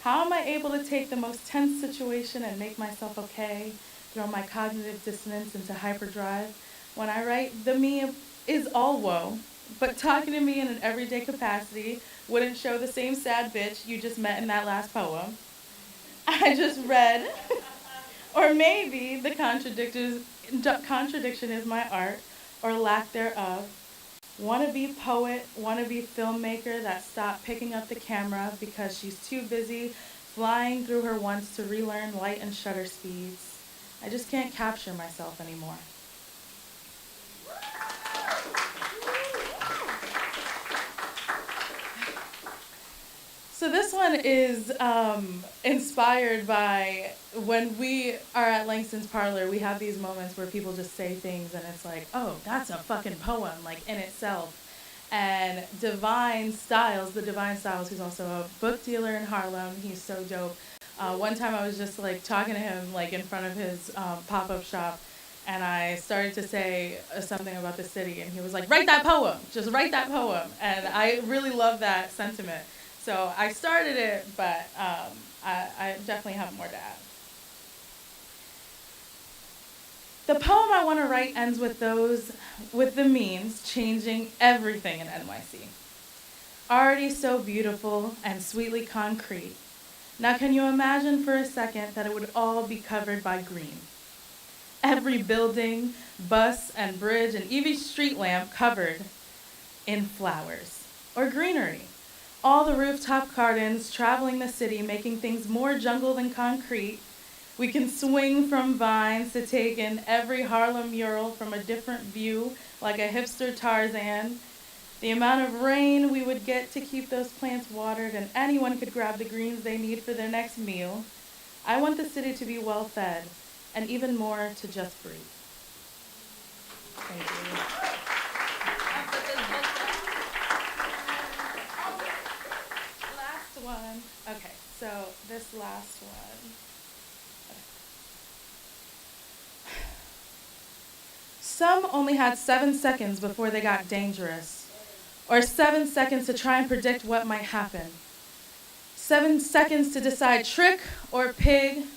How am I able to take the most tense situation and make myself okay, throw my cognitive dissonance into hyperdrive, when I write the me is all woe, but talking to me in an everyday capacity wouldn't show the same sad bitch you just met in that last poem I just read. Or maybe the contradiction is my art, or lack thereof. Wannabe poet, wannabe filmmaker that stopped picking up the camera because she's too busy flying through her wants to relearn light and shutter speeds. I just can't capture myself anymore. So this one is inspired by when we are at Langston's Parlor, we have these moments where people just say things and it's like, oh, that's a fucking poem, like in itself. And Divine Styles, who's also a book dealer in Harlem, he's so dope. One time I was just like talking to him like in front of his pop-up shop, and I started to say something about the city, and he was like, write that poem, just write that poem. And I really love that sentiment. So I started it, but I definitely have more to add. The poem I want to write ends with the means changing everything in NYC. Already so beautiful and sweetly concrete. Now can you imagine for a second that it would all be covered by green? Every building, bus, and bridge, and even street lamp covered in flowers or greenery. All the rooftop gardens traveling the city, making things more jungle than concrete. We can swing from vines to take in every Harlem mural from a different view, like a hipster Tarzan. The amount of rain we would get to keep those plants watered, and anyone could grab the greens they need for their next meal. I want the city to be well fed, and even more to just breathe. Thank you. One. Okay, so this last one. Some only had 7 seconds before they got dangerous, or 7 seconds to try and predict what might happen. 7 seconds to decide trick or pig,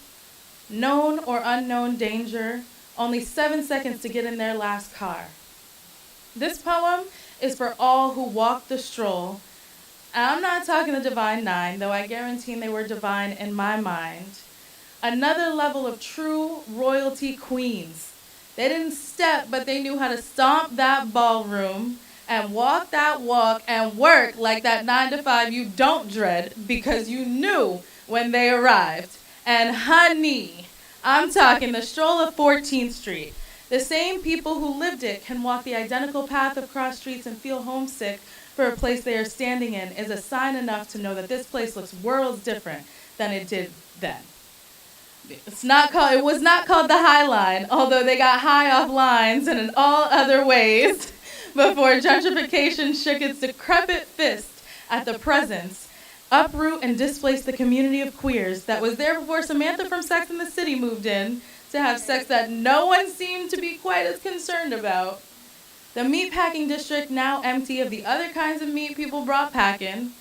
known or unknown danger, only 7 seconds to get in their last car. This poem is for all who walk the stroll. And I'm not talking the Divine Nine, though I guarantee they were divine in my mind. Another level of true royalty queens. They didn't step, but they knew how to stomp that ballroom and walk that walk and work like that 9 to 5 you don't dread because you knew when they arrived. And honey, I'm talking the stroll of 14th Street. The same people who lived it can walk the identical path of cross streets and feel homesick for a place they are standing in is a sign enough to know that this place looks worlds different than it did then. It was not called the High Line, although they got high off lines and in all other ways before gentrification shook its decrepit fist at the presence, uproot and displace the community of queers that was there before Samantha from Sex and the City moved in to have sex that no one seemed to be quite as concerned about. The meatpacking district now empty of the other kinds of meat people brought packing.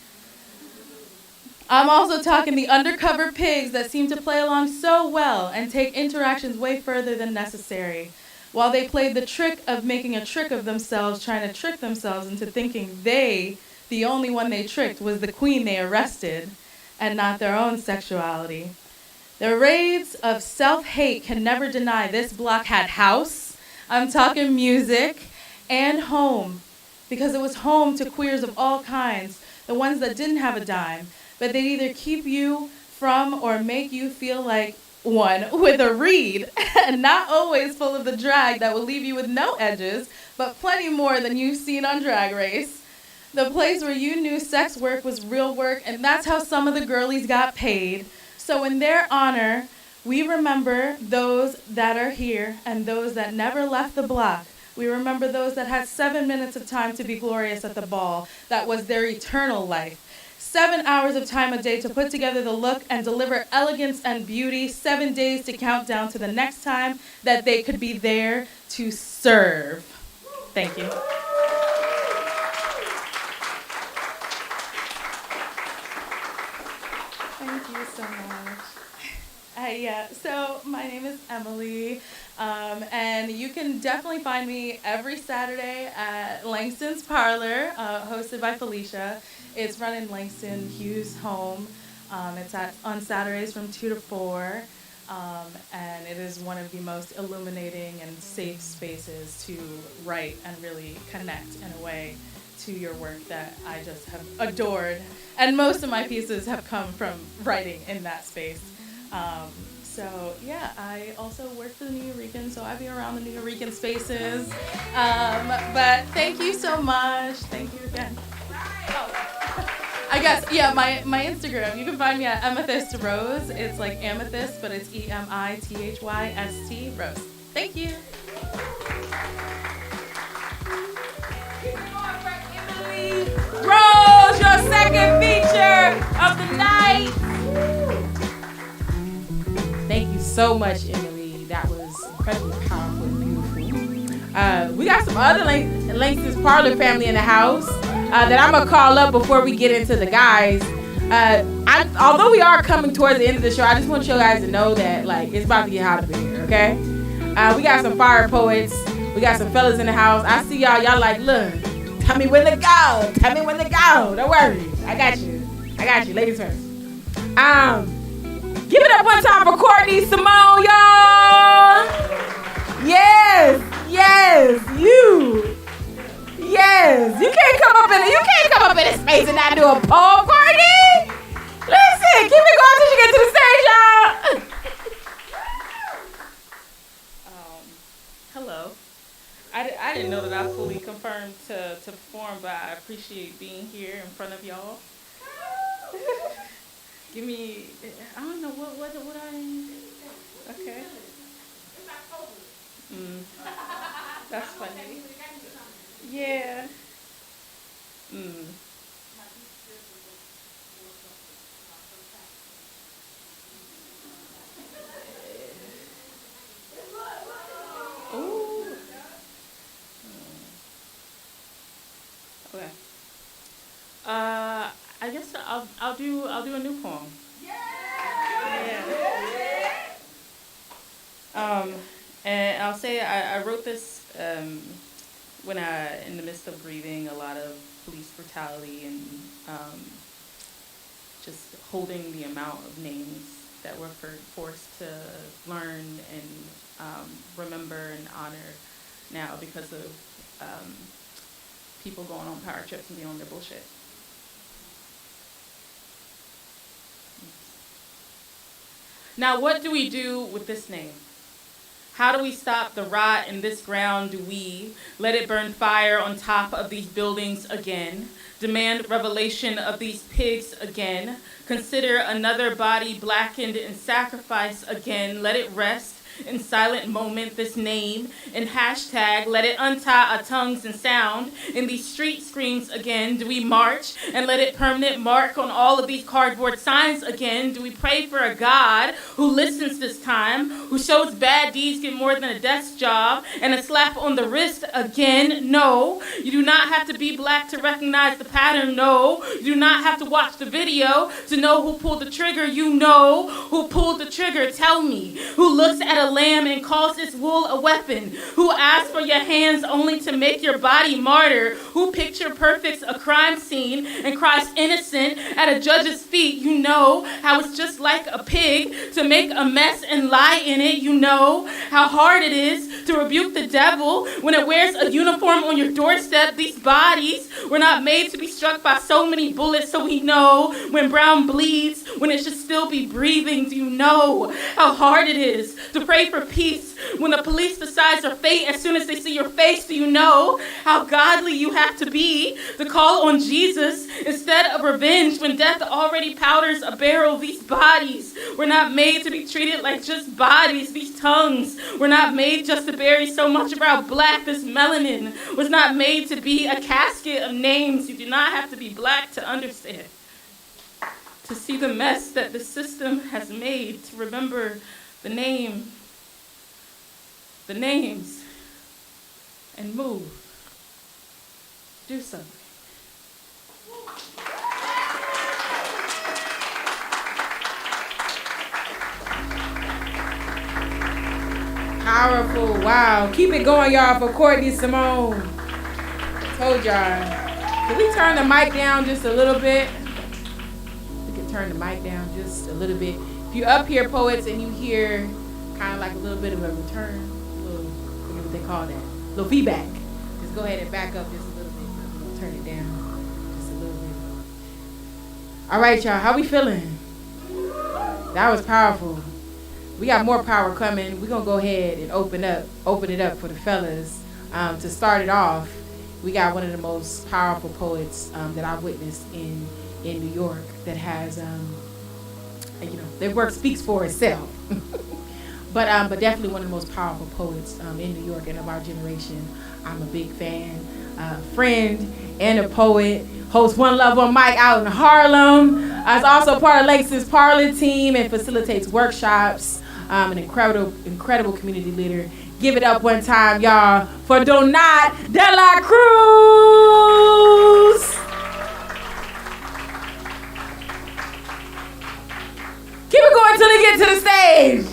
I'm also talking the undercover pigs that seem to play along so well and take interactions way further than necessary, while they played the trick of making a trick of themselves, trying to trick themselves into thinking the only one they tricked, was the queen they arrested, and not their own sexuality. The raids of self-hate can never deny this block had house. I'm talking music. And home, because it was home to queers of all kinds, the ones that didn't have a dime, but they'd either keep you from or make you feel like one with a reed, and not always full of the drag that will leave you with no edges, but plenty more than you've seen on Drag Race. The place where you knew sex work was real work, and that's how some of the girlies got paid. So in their honor, we remember those that are here and those that never left the block. We remember those that had 7 minutes of time to be glorious at the ball. That was their eternal life. 7 hours of time a day to put together the look and deliver elegance and beauty, 7 days to count down to the next time that they could be there to serve. Thank you. Thank you so much. So my name is Emily, and you can definitely find me every Saturday at Langston's Parlor, hosted by Felicia. It's run in Langston Hughes' home. It's on Saturdays from 2 to 4, and it is one of the most illuminating and safe spaces to write and really connect in a way to your work that I just have adored. And most of my pieces have come from writing in that space. I also work for the Nuyorican, so I be around the Nuyorican spaces. But thank you so much. Thank you again. I guess, my Instagram, you can find me at Amethyst Rose. It's like amethyst, but it's EMITHYST Rose. Thank you. Rose, your second feature of the night. Thank you so much, Emily. That was incredibly powerful and beautiful. We got some other Langston's Parlor family in the house that I'm going to call up before we get into the guys. Although we are coming towards the end of the show, I just want you guys to know that it's about to get hot up in here, okay? We got some fire poets. We got some fellas in the house. I see y'all. Y'all like, look, tell me when to go. Tell me when to go. Don't worry. I got you. Ladies first. Give it up one time for Courtney Simone, y'all. Yes, you. Yes, you can't come up in this space and not do a poem, Courtney. Listen, keep it going till you get to the stage, y'all. Hello. I didn't know that I fully confirmed to perform, but I appreciate being here in front of y'all. Give me, I don't know what okay. That's funny. Yeah. Ooh. Okay. I guess I'll do a new poem. Yeah. And I'll say I wrote this when in the midst of grieving a lot of police brutality and just holding the amount of names that we're forced to learn and remember and honor now because of people going on power trips and being on their bullshit. Now, what do we do with this name? How do we stop the rot in this ground? Do we let it burn fire on top of these buildings again? Demand revelation of these pigs again? Consider another body blackened in sacrifice again? Let it rest in silent moment, this name, and hashtag, let it untie our tongues and sound in these street screams again. Do we march and let it permanent mark on all of these cardboard signs again? Do we pray for a God who listens this time, who shows bad deeds get more than a desk job and a slap on the wrist again? No, you do not have to be black to recognize the pattern. No, you do not have to watch the video to know who pulled the trigger. You know who pulled the trigger. Tell me, who looks at a lamb and calls its wool a weapon, who asks for your hands only to make your body martyr, who picture perfects a crime scene and cries innocent at a judge's feet. You know how it's just like a pig to make a mess and lie in it. You know how hard it is to rebuke the devil when it wears a uniform on your doorstep. These bodies were not made to be struck by so many bullets, so we know when brown bleeds, when it should still be breathing. Do you know how hard it is to pray for peace when the police decides your fate as soon as they see your face? Do you know how godly you have to be to call on Jesus instead of revenge when death already powders a barrel? These bodies were not made to be treated like just bodies. These tongues were not made just to bury so much of our black. This melanin was not made to be a casket of names. You do not have to be black to understand. to see the mess that the system has made, to remember the names, and move. Do something. Powerful. Wow. Keep it going, y'all, for Courtney Simone. Told y'all. Can we turn the mic down just a little bit? We can turn the mic down just a little bit. If you're up here, poets, and you hear kind of like a little bit of a return, I forget what they call that, a little feedback, just go ahead and back up just a little bit. We'll turn it down just a little bit. All right, y'all. How we feeling? That was powerful. We got more power coming. We're going to go ahead and open it up for the fellas. To start it off, we got one of the most powerful poets that I've witnessed in New York that has, their work speaks for itself. but definitely one of the most powerful poets in New York and of our generation. I'm a big fan, friend, and a poet. Hosts One Love One Mic out in Harlem. Is also part of Lake's Parlor team and facilitates workshops. An incredible community leader. Give it up one time, y'all, for Donat de la Cruz. Keep it going till they get to the stage.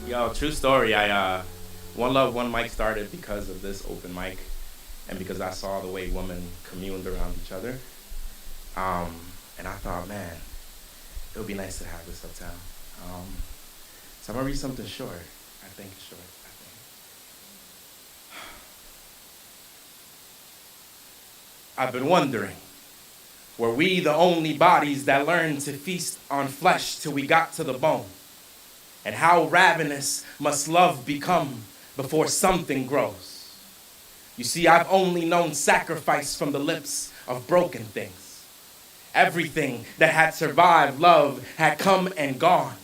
Yo, true story. One Love, One Mic started because of this open mic and because I saw the way women communed around each other. And I thought, man, it would be nice to have this uptown. So I'm going to read something short. I think it's short. I've been wondering, were we the only bodies that learned to feast on flesh till we got to the bone? And how ravenous must love become before something grows? You see, I've only known sacrifice from the lips of broken things. Everything that had survived love had come and gone.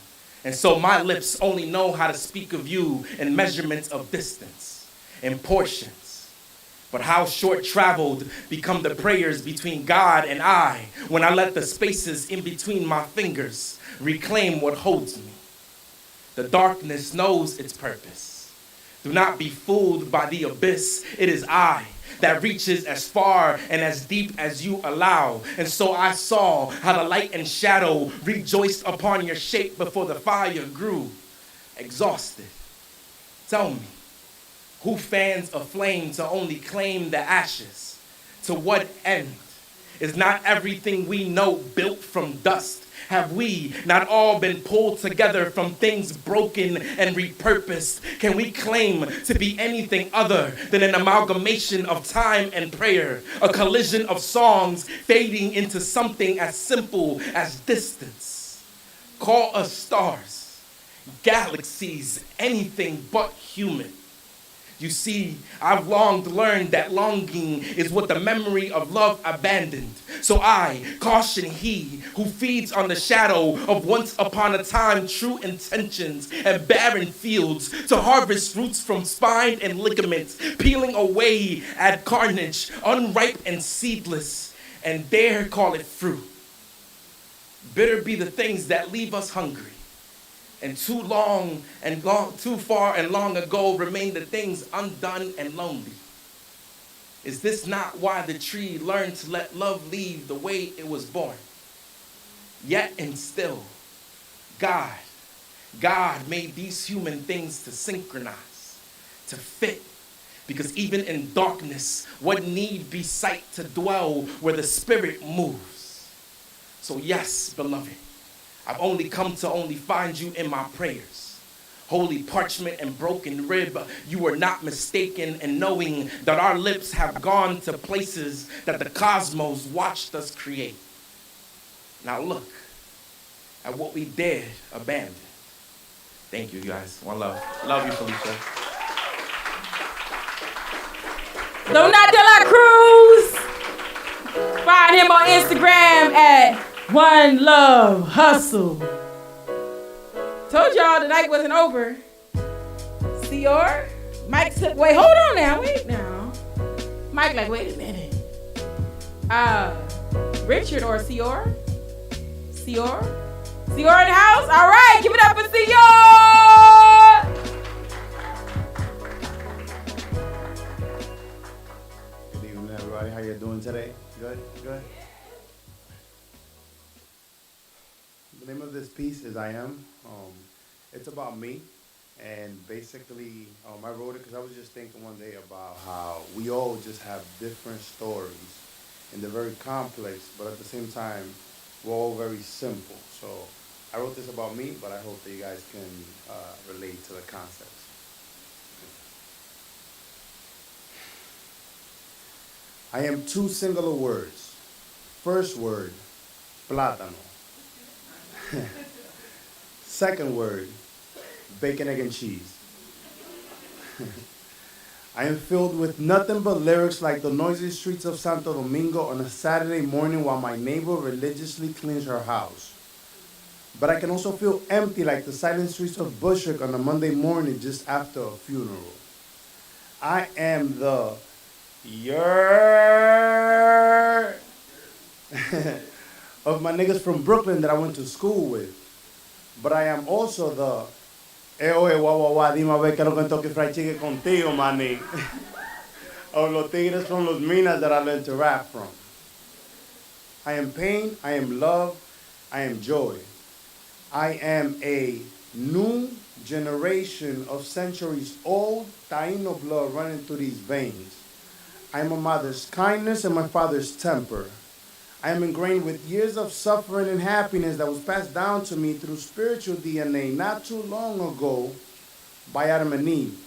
And so my lips only know how to speak of you in measurements of distance, in portions. But how short-traveled become the prayers between God and I when I let the spaces in between my fingers reclaim what holds me. The darkness knows its purpose. Do not be fooled by the abyss. It is I that reaches as far and as deep as you allow. And so I saw how the light and shadow rejoiced upon your shape before the fire grew. Exhausted. Tell me, who fans a flame to only claim the ashes? To what end? Is not everything we know built from dust? Have we not all been pulled together from things broken and repurposed? Can we claim to be anything other than an amalgamation of time and prayer? A collision of songs fading into something as simple as distance. Call us stars, galaxies, anything but human. You see, I've long learned that longing is what the memory of love abandoned. So I caution he who feeds on the shadow of once upon a time true intentions and barren fields to harvest roots from spine and ligaments, peeling away at carnage, unripe and seedless, and dare call it fruit. Bitter be the things that leave us hungry. And too far and long ago remain the things undone and lonely. Is this not why the tree learned to let love leave the way it was born? Yet and still, God made these human things to synchronize, to fit. Because even in darkness, what need be sight to dwell where the spirit moves? So yes, beloved, I've only come to only find you in my prayers. Holy parchment and broken rib, you are not mistaken in knowing that our lips have gone to places that the cosmos watched us create. Now look at what we dared abandon. Thank you, guys. One love. Love you, Felicia. Donat de la Cruz. Find him on Instagram at One Love Hustle. Told y'all the night wasn't over. Sior? Mike said, wait, hold on now. Wait now. Mike like, wait a minute. Richard or Sior? Sior? Sior in the house? All right, give it up for Sior! Good evening, everybody. How you doing today? Good? Good? The name of this piece is I Am. It's about me. And basically, I wrote it because I was just thinking one day about how we all just have different stories. And they're very complex, but at the same time, we're all very simple. So I wrote this about me, but I hope that you guys can relate to the concepts. I am two singular words. First word, plátano. Second word, bacon, egg, and cheese. I am filled with nothing but lyrics like the noisy streets of Santo Domingo on a Saturday morning while my neighbor religiously cleans her house. But I can also feel empty like the silent streets of Bushwick on a Monday morning just after a funeral. I am the of my niggas from Brooklyn that I went to school with. But I am also the oye, guau, dime a ver que lo que toque fried chicken contigo, maní. Of los tigres from los minas that I learned to rap from. I am pain, I am love, I am joy. I am a new generation of centuries old Taino blood running through these veins. I am my mother's kindness and my father's temper. I am ingrained with years of suffering and happiness that was passed down to me through spiritual DNA not too long ago by Adam and Eve.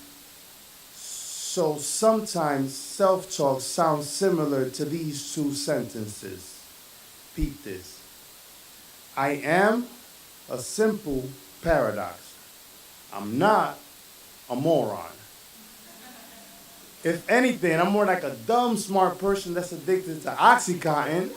So sometimes self-talk sounds similar to these two sentences. Peep this. I am a simple paradox. I'm not a moron. If anything, I'm more like a dumb, smart person that's addicted to Oxycontin.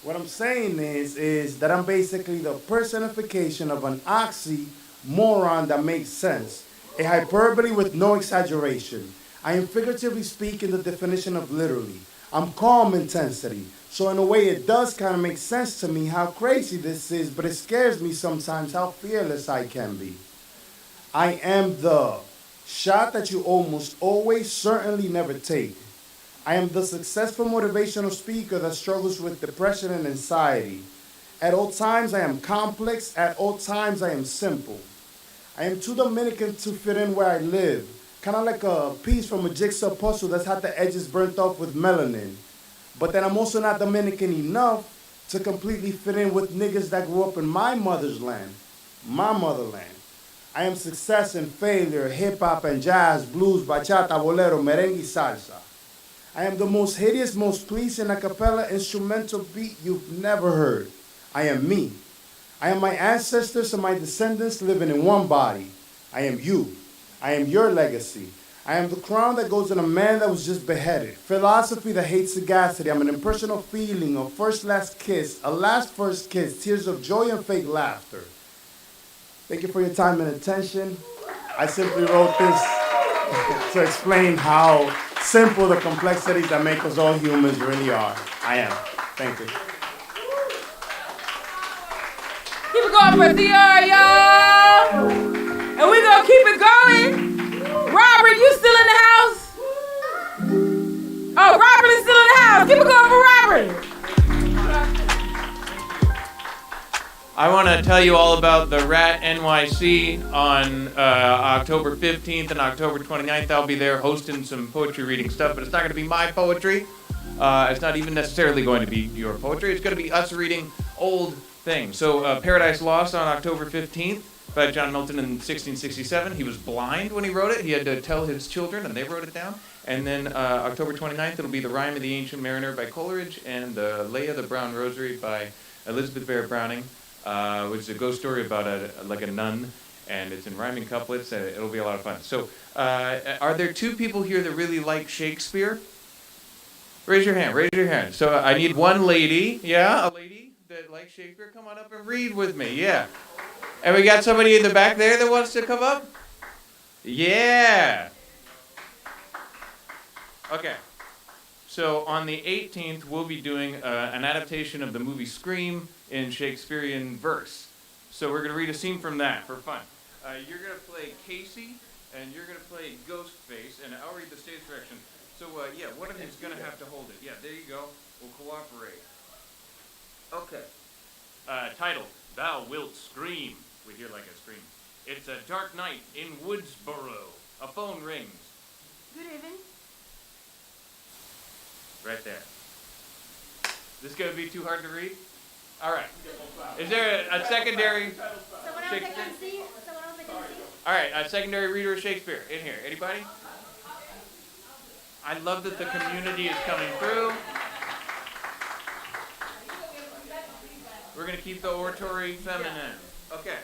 What I'm saying is that I'm basically the personification of an oxymoron that makes sense. A hyperbole with no exaggeration. I am figuratively speaking the definition of literally. I'm calm intensity. So in a way, it does kind of make sense to me how crazy this is, but it scares me sometimes how fearless I can be. I am the shot that you almost always certainly never take. I am the successful motivational speaker that struggles with depression and anxiety. At all times, I am complex. At all times, I am simple. I am too Dominican to fit in where I live. Kind of like a piece from a jigsaw puzzle that's had the edges burnt off with melanin. But then I'm also not Dominican enough to completely fit in with niggas that grew up in my mother's land, my motherland. I am success and failure, hip-hop and jazz, blues, bachata, bolero, merengue, salsa. I am the most hideous, most pleasing a cappella instrumental beat you've never heard. I am me. I am my ancestors and my descendants living in one body. I am you. I am your legacy. I am the crown that goes on a man that was just beheaded. Philosophy that hates sagacity. I'm an impersonal feeling, a first last kiss, a last first kiss, tears of joy and fake laughter. Thank you for your time and attention. I simply wrote this to explain how simple the complexities that make us all humans really are. I am. Thank you. Keep it going for DR, y'all. And we're going to keep it going. Robert, you still in the house? Oh, Robert is still in the house. Keep it going for Robert. I want to tell you all about the Rat NYC on October 15th and October 29th. I'll be there hosting some poetry reading stuff, but it's not going to be my poetry. It's not even necessarily going to be your poetry. It's going to be us reading old things. So Paradise Lost on October 15th by John Milton in 1667. He was blind when he wrote it. He had to tell his children, and they wrote it down. And then October 29th, it'll be The Rime of the Ancient Mariner by Coleridge and Leah the Brown Rosary by Elizabeth Barrett Browning. Which is a ghost story about a nun, and it's in rhyming couplets, and it'll be a lot of fun. So, are there two people here that really like Shakespeare? Raise your hand, raise your hand. So I need one lady, yeah, a lady that likes Shakespeare. Come on up and read with me, yeah. And we got somebody in the back there that wants to come up? Yeah. Okay. So on the 18th, we'll be doing an adaptation of the movie Scream in Shakespearean verse. So we're going to read a scene from that for fun. You're going to play Casey, and you're going to play Ghostface, and I'll read the stage direction. So, yeah, one of you is going to have to hold it. Yeah, there you go. We'll cooperate. Okay. Title, Thou Wilt Scream. We hear like a scream. It's a dark night in Woodsboro. A phone rings. Good evening. Right there. This going to be too hard to read? All right. Is there a secondary? Someone else that can see? All right, a secondary reader of Shakespeare in here. Anybody? I love that the community is coming through. We're going to keep the oratory feminine. Okay.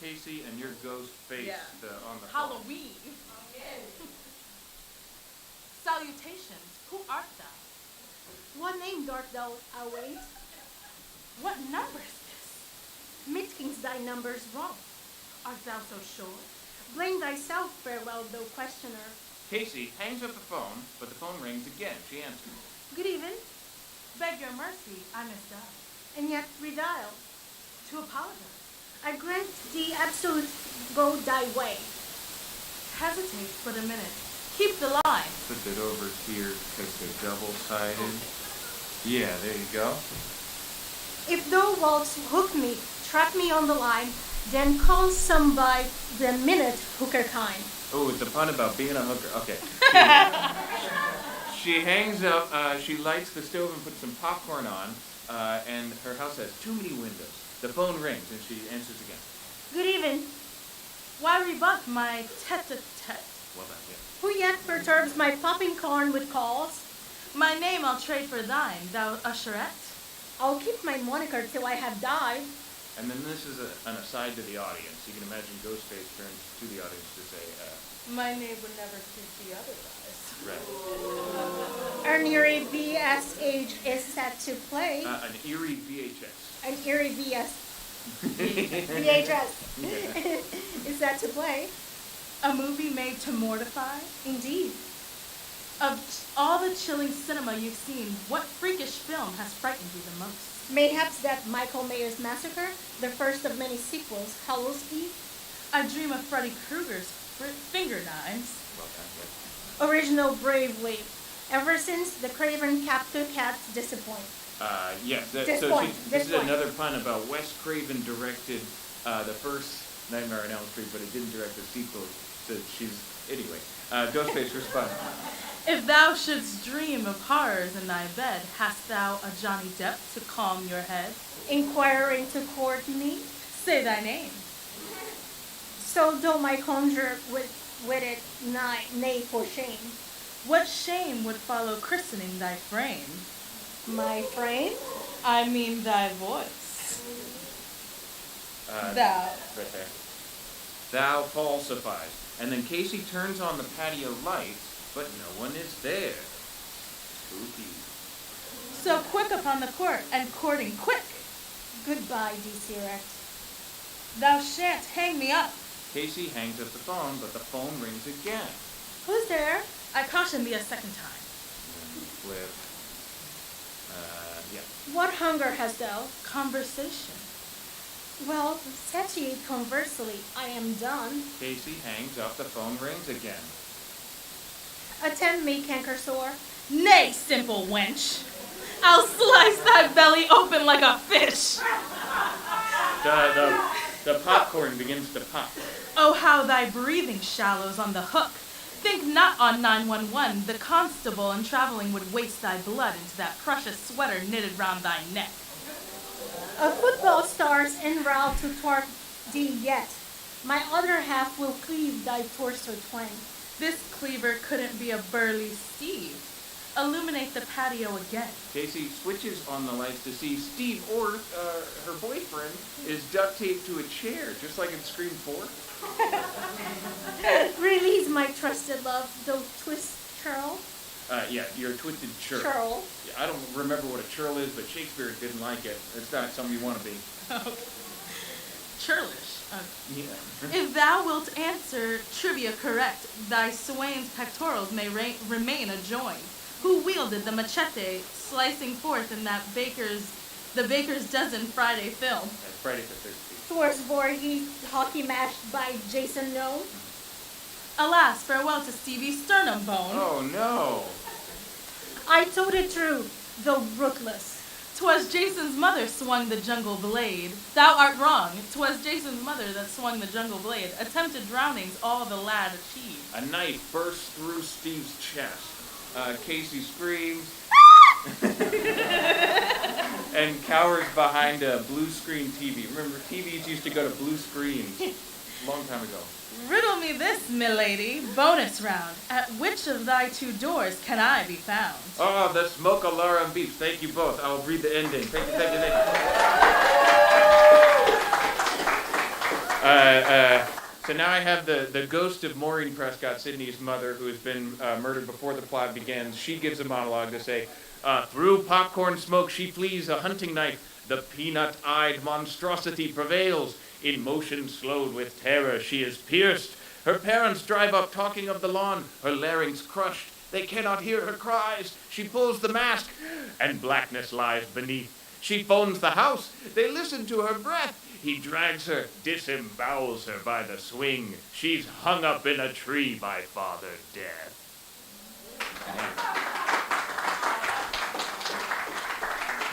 Casey and your ghost face on the phone. Halloween. Salutations. Who art thou? What name dost thou await? What number is this? Methinks thy number's wrong. Art thou so sure? Blame thyself, farewell, thou questioner. Casey hangs up the phone, but the phone rings again. She answers. Good evening, Beg your mercy, I must die. and yet redial. To apologize. I grant thee absolute go thy way. Hesitate for a minute. Keep the line. Put it over here because they're double-sided. Yeah, there you go. If thou wilt hook me, trap me on the line, then call some by the minute hooker kind. Oh, it's a pun about being a hooker. Okay. She hangs up, she lights the stove and puts some popcorn on, and her house has too many windows. The phone rings and she answers again. Good evening. Why rebuff my tete-a-tete? Well done, yeah. Who yet perturbs my popping corn with calls? My name I'll trade for thine, thou usherette. I'll keep my moniker till I have died. And then this is an aside to the audience. You can imagine Ghostface turns to the audience to say, My name would never treat thee otherwise. right. An eerie VSH is set to play. An eerie VHS. An eerie VHS is set to play. A movie made to mortify? Indeed. Of all the chilling cinema you've seen, what freakish film has frightened you the most? Mayhaps that Michael Mayer's Massacre, the first of many sequels, Hallows Eve. I dream of Freddy Krueger's finger knives. Well done, yeah. Original Bravely. Ever since the Craven Captive Cats disappoint. Yes. This So point, this this is point. another pun about Wes Craven directed the first Nightmare on Elm Street, but he didn't direct the sequel. So anyway. Ghostface responds. If thou shouldst dream of horrors in thy bed, hast thou a Johnny Depp to calm your head? Inquiring to court me. Say thy name. So though my conjure with it nay for shame. What shame would follow christening thy frame? My frame? I mean thy voice. Thou. Right there. Thou falsifies. And then Casey turns on the patio lights, but no one is there. Spooky. So quick upon the court, and courting quick. Goodbye, Deseret. Thou shan't hang me up. Casey hangs up the phone, but the phone rings again. Who's there? I caution thee a second time. Flip. Yeah. What hunger hast thou? Conversation. Well, satiate conversely, I am done. Casey hangs up, the phone rings again. Attend me, canker sore. Nay, simple wench. I'll slice thy belly open like a fish. The popcorn begins to pop. Oh, how thy breathing shallows on the hook. Think not on 911, the constable in traveling would waste thy blood into that precious sweater knitted round thy neck. A football star's en route to thwart thee yet. My other half will cleave thy torso twain. This cleaver couldn't be a burly Steve. Illuminate the patio again. Casey switches on the lights to see Steve or her boyfriend is duct taped to a chair, just like in Scream 4. Release my trusted love, though twist churl. Yeah, you're a twisted churl. Churl. Yeah, I don't remember what a churl is, but Shakespeare didn't like it. It's not something you want to be. churlish. Yeah. If thou wilt answer trivia correct, thy swain's pectorals may remain adjoined. Who wielded the machete slicing forth in that the baker's dozen Friday film? That's Friday the 13th. Thor's Borgie, hockey match by Jason No. Alas, farewell to Stevie's sternum bone. Oh no. I told it true, though rootless. 'Twas Jason's mother swung the jungle blade. Thou art wrong. 'Twas Jason's mother that swung the jungle blade. Attempted drownings all the lad achieved. A knife burst through Steve's chest. Casey screams and cowers behind a blue screen TV. Remember, TVs used to go to blue screens a long time ago. Riddle me this, milady. Bonus round. At which of thy two doors can I be found? Oh, the smoke alarm beeps. Thank you both. I will read the ending. Thank you. So now I have the ghost of Maureen Prescott, Sydney's mother, who has been murdered before the plot begins. She gives a monologue to say, through popcorn smoke she flees a hunting knife. The peanut-eyed monstrosity prevails. In motion slowed with terror she is pierced. Her parents drive up talking of the lawn, her larynx crushed. They cannot hear her cries. She pulls the mask, and blackness lies beneath. She phones the house. They listen to her breath. He drags her, disembowels her by the swing. She's hung up in a tree by Father Death.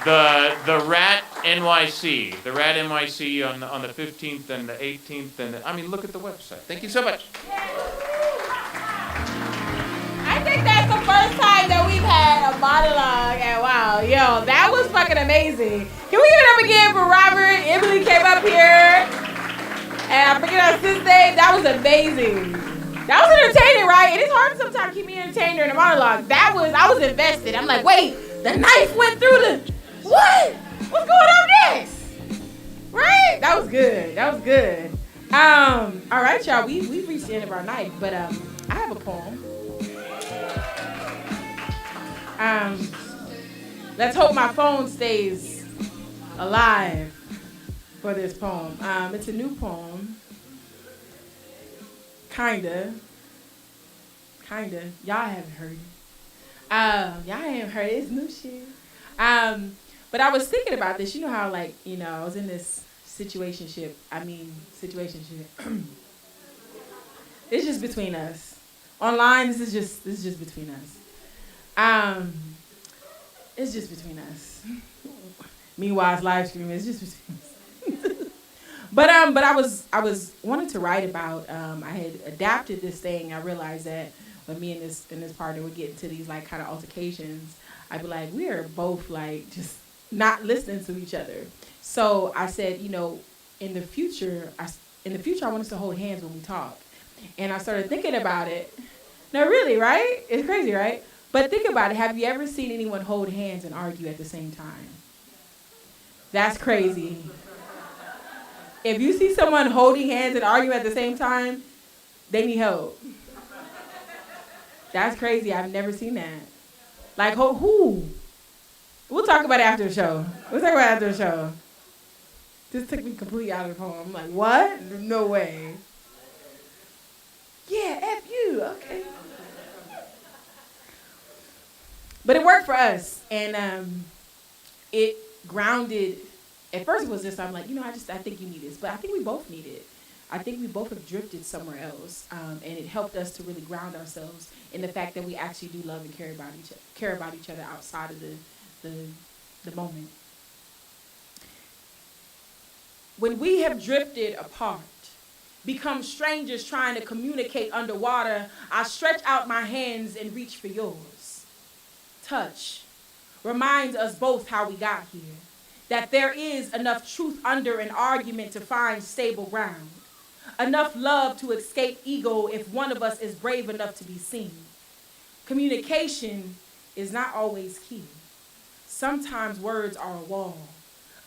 The Rat NYC. The Rat NYC on the 15th and the 18th. Look at the website. Thank you so much. I think that's the first time that we've had a monologue, and wow, yo, that was fucking amazing. Can we give it up again for Robert? Emily came up here, and I forget our sister name. That was amazing. That was entertaining, right? It is hard to sometimes keep me entertained during a monologue. I was invested. I'm like, wait, the knife went through the, what? What's going on next? Right? That was good. All right, y'all, we've reached the end of our night, but I have a poem. Let's hope my phone stays alive for this poem. It's a new poem. Kinda. Y'all haven't heard it. It's new shit. But I was thinking about this. You know how, I was in this situationship. It's just between us. Online, this is just between us. It's just between us. Meanwhile, it's live streaming. It's just between us. But I was wanting to write about. I had adapted this thing. I realized that when me and this partner would get into these kind of altercations, I'd be like, we are both just not listening to each other. So I said, in the future, I want us to hold hands when we talk. And I started thinking about it. No, really, right? It's crazy, right? But think about it. Have you ever seen anyone hold hands and argue at the same time? That's crazy. If you see someone holding hands and arguing at the same time, they need help. That's crazy. I've never seen that. Who? We'll talk about it after the show. This took me completely out of the poem. I'm like, what? No way. Yeah, F you. Okay. But it worked for us. And it grounded. At first it was just, I'm like, I think you need this. But I think we both need it. I think we both have drifted somewhere else. And it helped us to really ground ourselves in the fact that we actually do love and care about each other outside of the moment. When we have drifted apart, become strangers trying to communicate underwater, I stretch out my hands and reach for yours. Touch reminds us both how we got here, that there is enough truth under an argument to find stable ground, enough love to escape ego if one of us is brave enough to be seen. Communication is not always key. Sometimes words are a wall,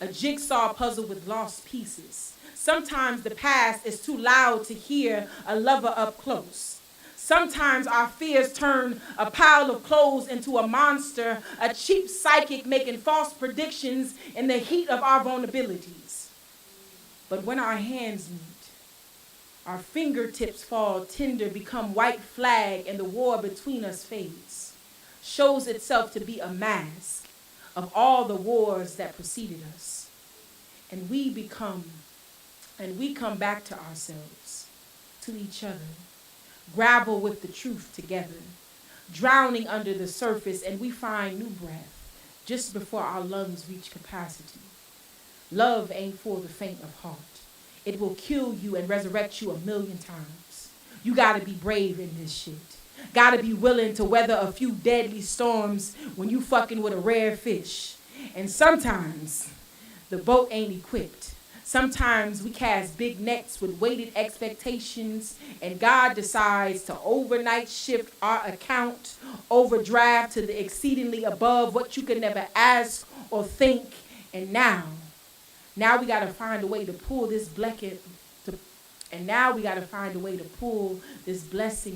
a jigsaw puzzle with lost pieces. Sometimes the past is too loud to hear a lover up close. Sometimes our fears turn a pile of clothes into a monster, a cheap psychic making false predictions in the heat of our vulnerabilities. But when our hands meet, our fingertips fall tender, become white flag, and the war between us fades, shows itself to be a mask of all the wars that preceded us. And we come back to ourselves, to each other, grapple with the truth together, drowning under the surface, and we find new breath just before our lungs reach capacity. Love ain't for the faint of heart. It will kill you and resurrect you 1,000,000 times. You gotta be brave in this shit. Gotta be willing to weather a few deadly storms when you fucking with a rare fish. And sometimes the boat ain't equipped. Sometimes we cast big nets with weighted expectations, and God decides to overnight shift our account, overdraft to the exceedingly above what you could never ask or think. And now we gotta find a way to pull this blessing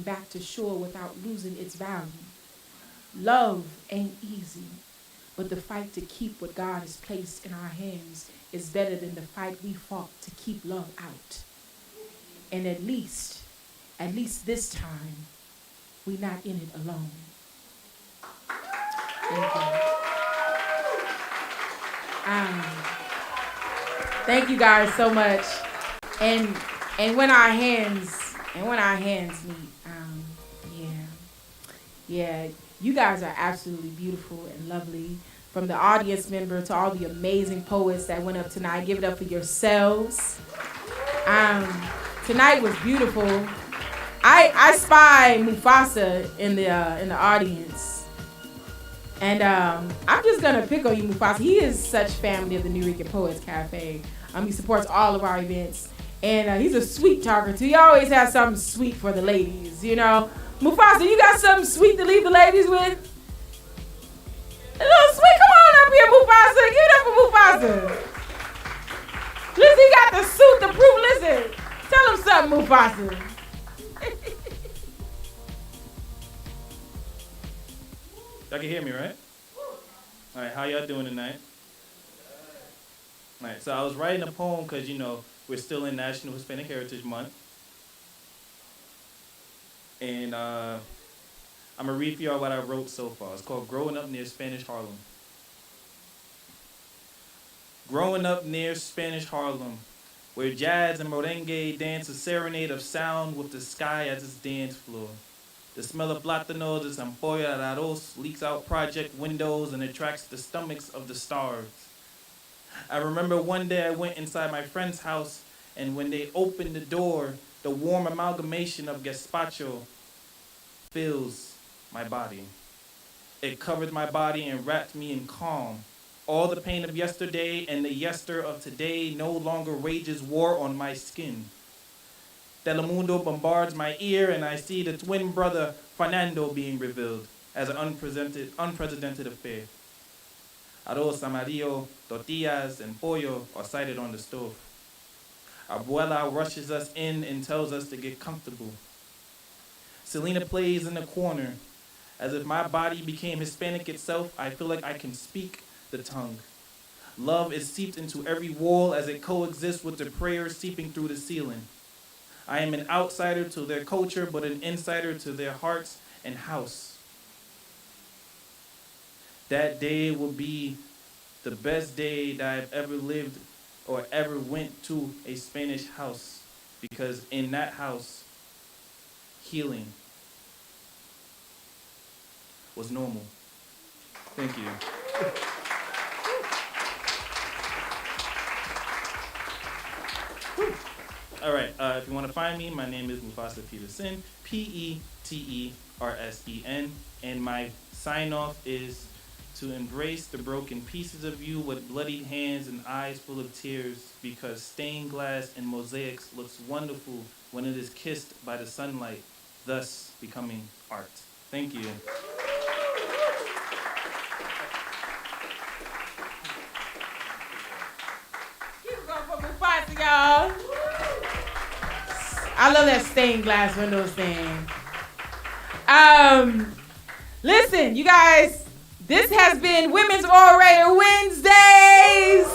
back to shore without losing its value. Love ain't easy, but the fight to keep what God has placed in our hands is better than the fight we fought to keep love out. And at least this time, we're not in it alone. Thank you. Thank you guys so much. And when our hands meet, you guys are absolutely beautiful and lovely. From the audience member to all the amazing poets that went up tonight, give it up for yourselves. Tonight was beautiful. I spy Mufasa in the audience, and I'm just gonna pick on you, Mufasa. He is such family of the Nuyorican Poets Cafe. He supports all of our events, and he's a sweet talker too. He always has something sweet for the ladies, you know. Mufasa, you got something sweet to leave the ladies with? A little sweet, come on up here, Mufasa. Give it up for Mufasa. Listen, he got the suit to prove. Listen, tell him something, Mufasa. Y'all can hear me, right? All right, how y'all doing tonight? All right, so I was writing a poem because, you know, we're still in National Hispanic Heritage Month. And I'm going to read for y'all what I wrote so far. It's called Growing Up Near Spanish Harlem. Growing up near Spanish Harlem, where jazz and merengue dance a serenade of sound with the sky as its dance floor. The smell of plátanos and zampolla de arroz leaks out project windows and attracts the stomachs of the starved. I remember one day I went inside my friend's house, and when they opened the door, the warm amalgamation of gazpacho fills my body. It covered my body and wrapped me in calm. All the pain of yesterday and the yester of today no longer wages war on my skin. Telemundo bombards my ear, and I see the twin brother Fernando being revealed as an unprecedented affair. Arroz amarillo, tortillas, and pollo are sighted on the stove. Abuela rushes us in and tells us to get comfortable. Selena plays in the corner. As if my body became Hispanic itself, I feel like I can speak the tongue. Love is seeped into every wall as it coexists with the prayers seeping through the ceiling. I am an outsider to their culture, but an insider to their hearts and house. That day will be the best day that I've ever lived or ever went to a Spanish house, because in that house, healing was normal. Thank you. All right, if you want to find me, my name is Mufasa Peterson, Petersen, and my sign-off is to embrace the broken pieces of you with bloodied hands and eyes full of tears, because stained glass and mosaics looks wonderful when it is kissed by the sunlight, thus becoming art. Thank you. Keep going for Mufasa, y'all. I love that stained glass windows thing. Listen, you guys, this has been Women's Orator Wednesdays.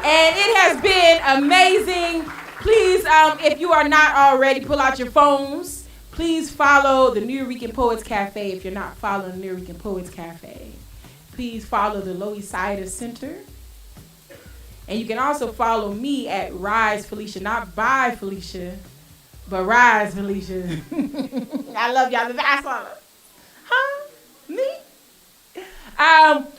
And it has been amazing. Please, if you are not already, pull out your phones. Please follow the Nuyorican Poets Cafe if you're not following the Nuyorican Poets Cafe. Please follow the Loisaida Center. And you can also follow me at Rise Felicia, not by Felicia, but Rise Felicia. I love y'all. Huh? Me?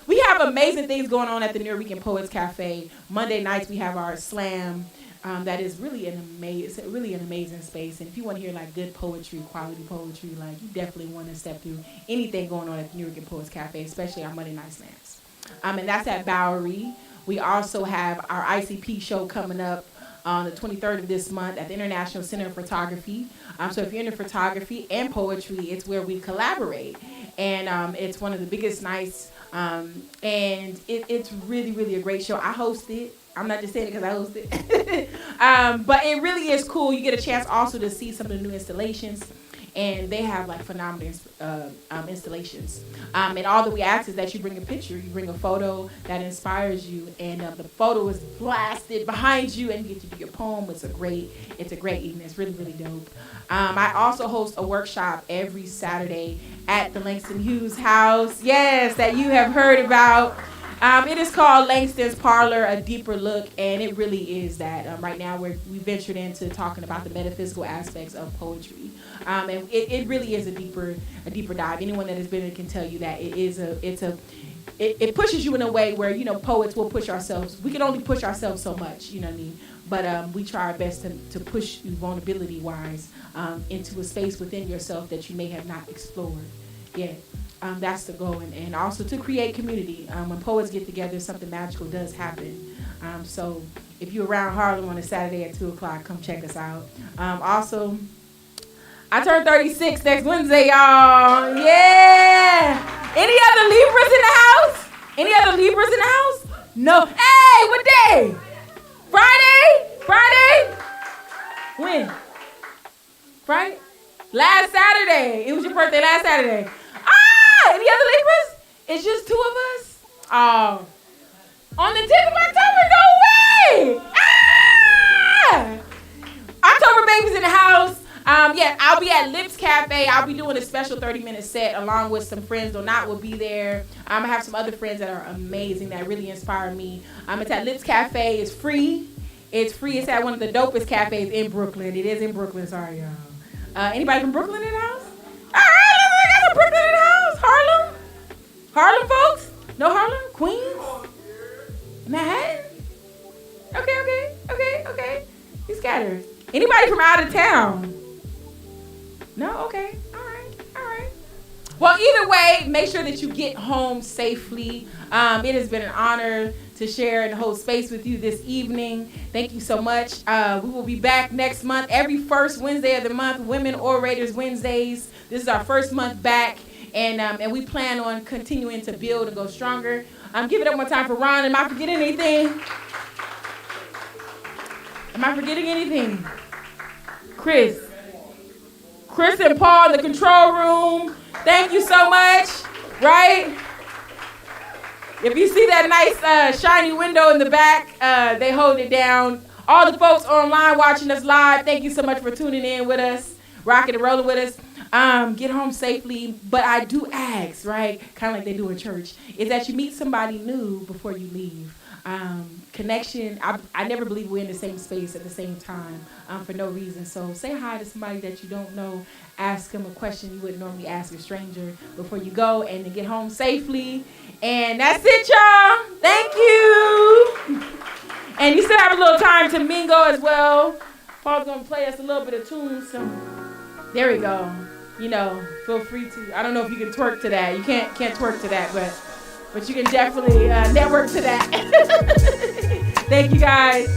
We have amazing things going on at the Nuyorican Poets Cafe. Monday nights we have our slam. That is really an amazing space. And if you want to hear like good poetry, quality poetry, like you definitely want to step through anything going on at the Nuyorican Poets Cafe, especially our Monday night slams. And that's at Bowery. We also have our ICP show coming up on the 23rd of this month at the International Center of Photography. So if you're into photography and poetry, it's where we collaborate. And it's one of the biggest nights. And it's really, really a great show. I host it. I'm not just saying it because I host it. But it really is cool. You get a chance also to see some of the new installations. And they have like phenomenal installations. And all that we ask is that you bring a picture, you bring a photo that inspires you, and the photo is blasted behind you, and you get to do your poem. It's a great evening. It's really, really dope. I also host a workshop every Saturday at the Langston Hughes house. Yes, that you have heard about. It is called Langston's Parlor, A Deeper Look, and it really is that. Right now we ventured into talking about the metaphysical aspects of poetry. And it really is a deeper dive. Anyone that has been in can tell you that it pushes you in a way where, poets will push ourselves. We can only push ourselves so much, you know what I mean? But we try our best to push you vulnerability-wise into a space within yourself that you may have not explored yet. That's the goal, and also to create community. When poets get together, something magical does happen. So if you're around Harlem on a Saturday at 2 o'clock, come check us out. Also, I turn 36 next Wednesday, y'all. Yeah. Any other Libras in the house? Any other Libras in the house? No. Hey, what day? Friday? When? Friday? Last Saturday. It was your birthday last Saturday. Any other Libras? It's just two of us? Oh. On the 10th of October? No way! October babies in the house. I'll be at Lips Cafe. I'll be doing a special 30-minute set along with some friends. Donat will be there. I have some other friends that are amazing that really inspire me. It's at Lips Cafe. It's free. It's at one of the dopest cafes in Brooklyn. It is in Brooklyn. Sorry, y'all. Anybody from Brooklyn in the house? All right, I got some Brooklyn in the house. Harlem folks? No Harlem? Queens? Manhattan? Okay. You scattered. Anybody from out of town? No? Okay. All right. Well, either way, make sure that you get home safely. It has been an honor to share and hold space with you this evening. Thank you so much. We will be back next month, every first Wednesday of the month, Women Orators Wednesdays. This is our first month back, and we plan on continuing to build and go stronger. Give it up one time for Ron. Am I forgetting anything? Chris and Paul in the control room, thank you so much, right? If you see that nice shiny window in the back, they hold it down. All the folks online watching us live, thank you so much for tuning in with us, rocking and rolling with us. Get home safely, but I do ask, right, kind of like they do in church, is that you meet somebody new before you leave. Connection, I never believe we're in the same space at the same time for no reason. So say hi to somebody that you don't know. Ask them a question you wouldn't normally ask a stranger before you go, and to get home safely. And that's it, y'all. Thank you. And you still have a little time to mingle as well. Paul's going to play us a little bit of tunes. So there we go. Feel free to. I don't know if you can twerk to that. You can't twerk to that, but you can definitely network to that. Thank you, guys.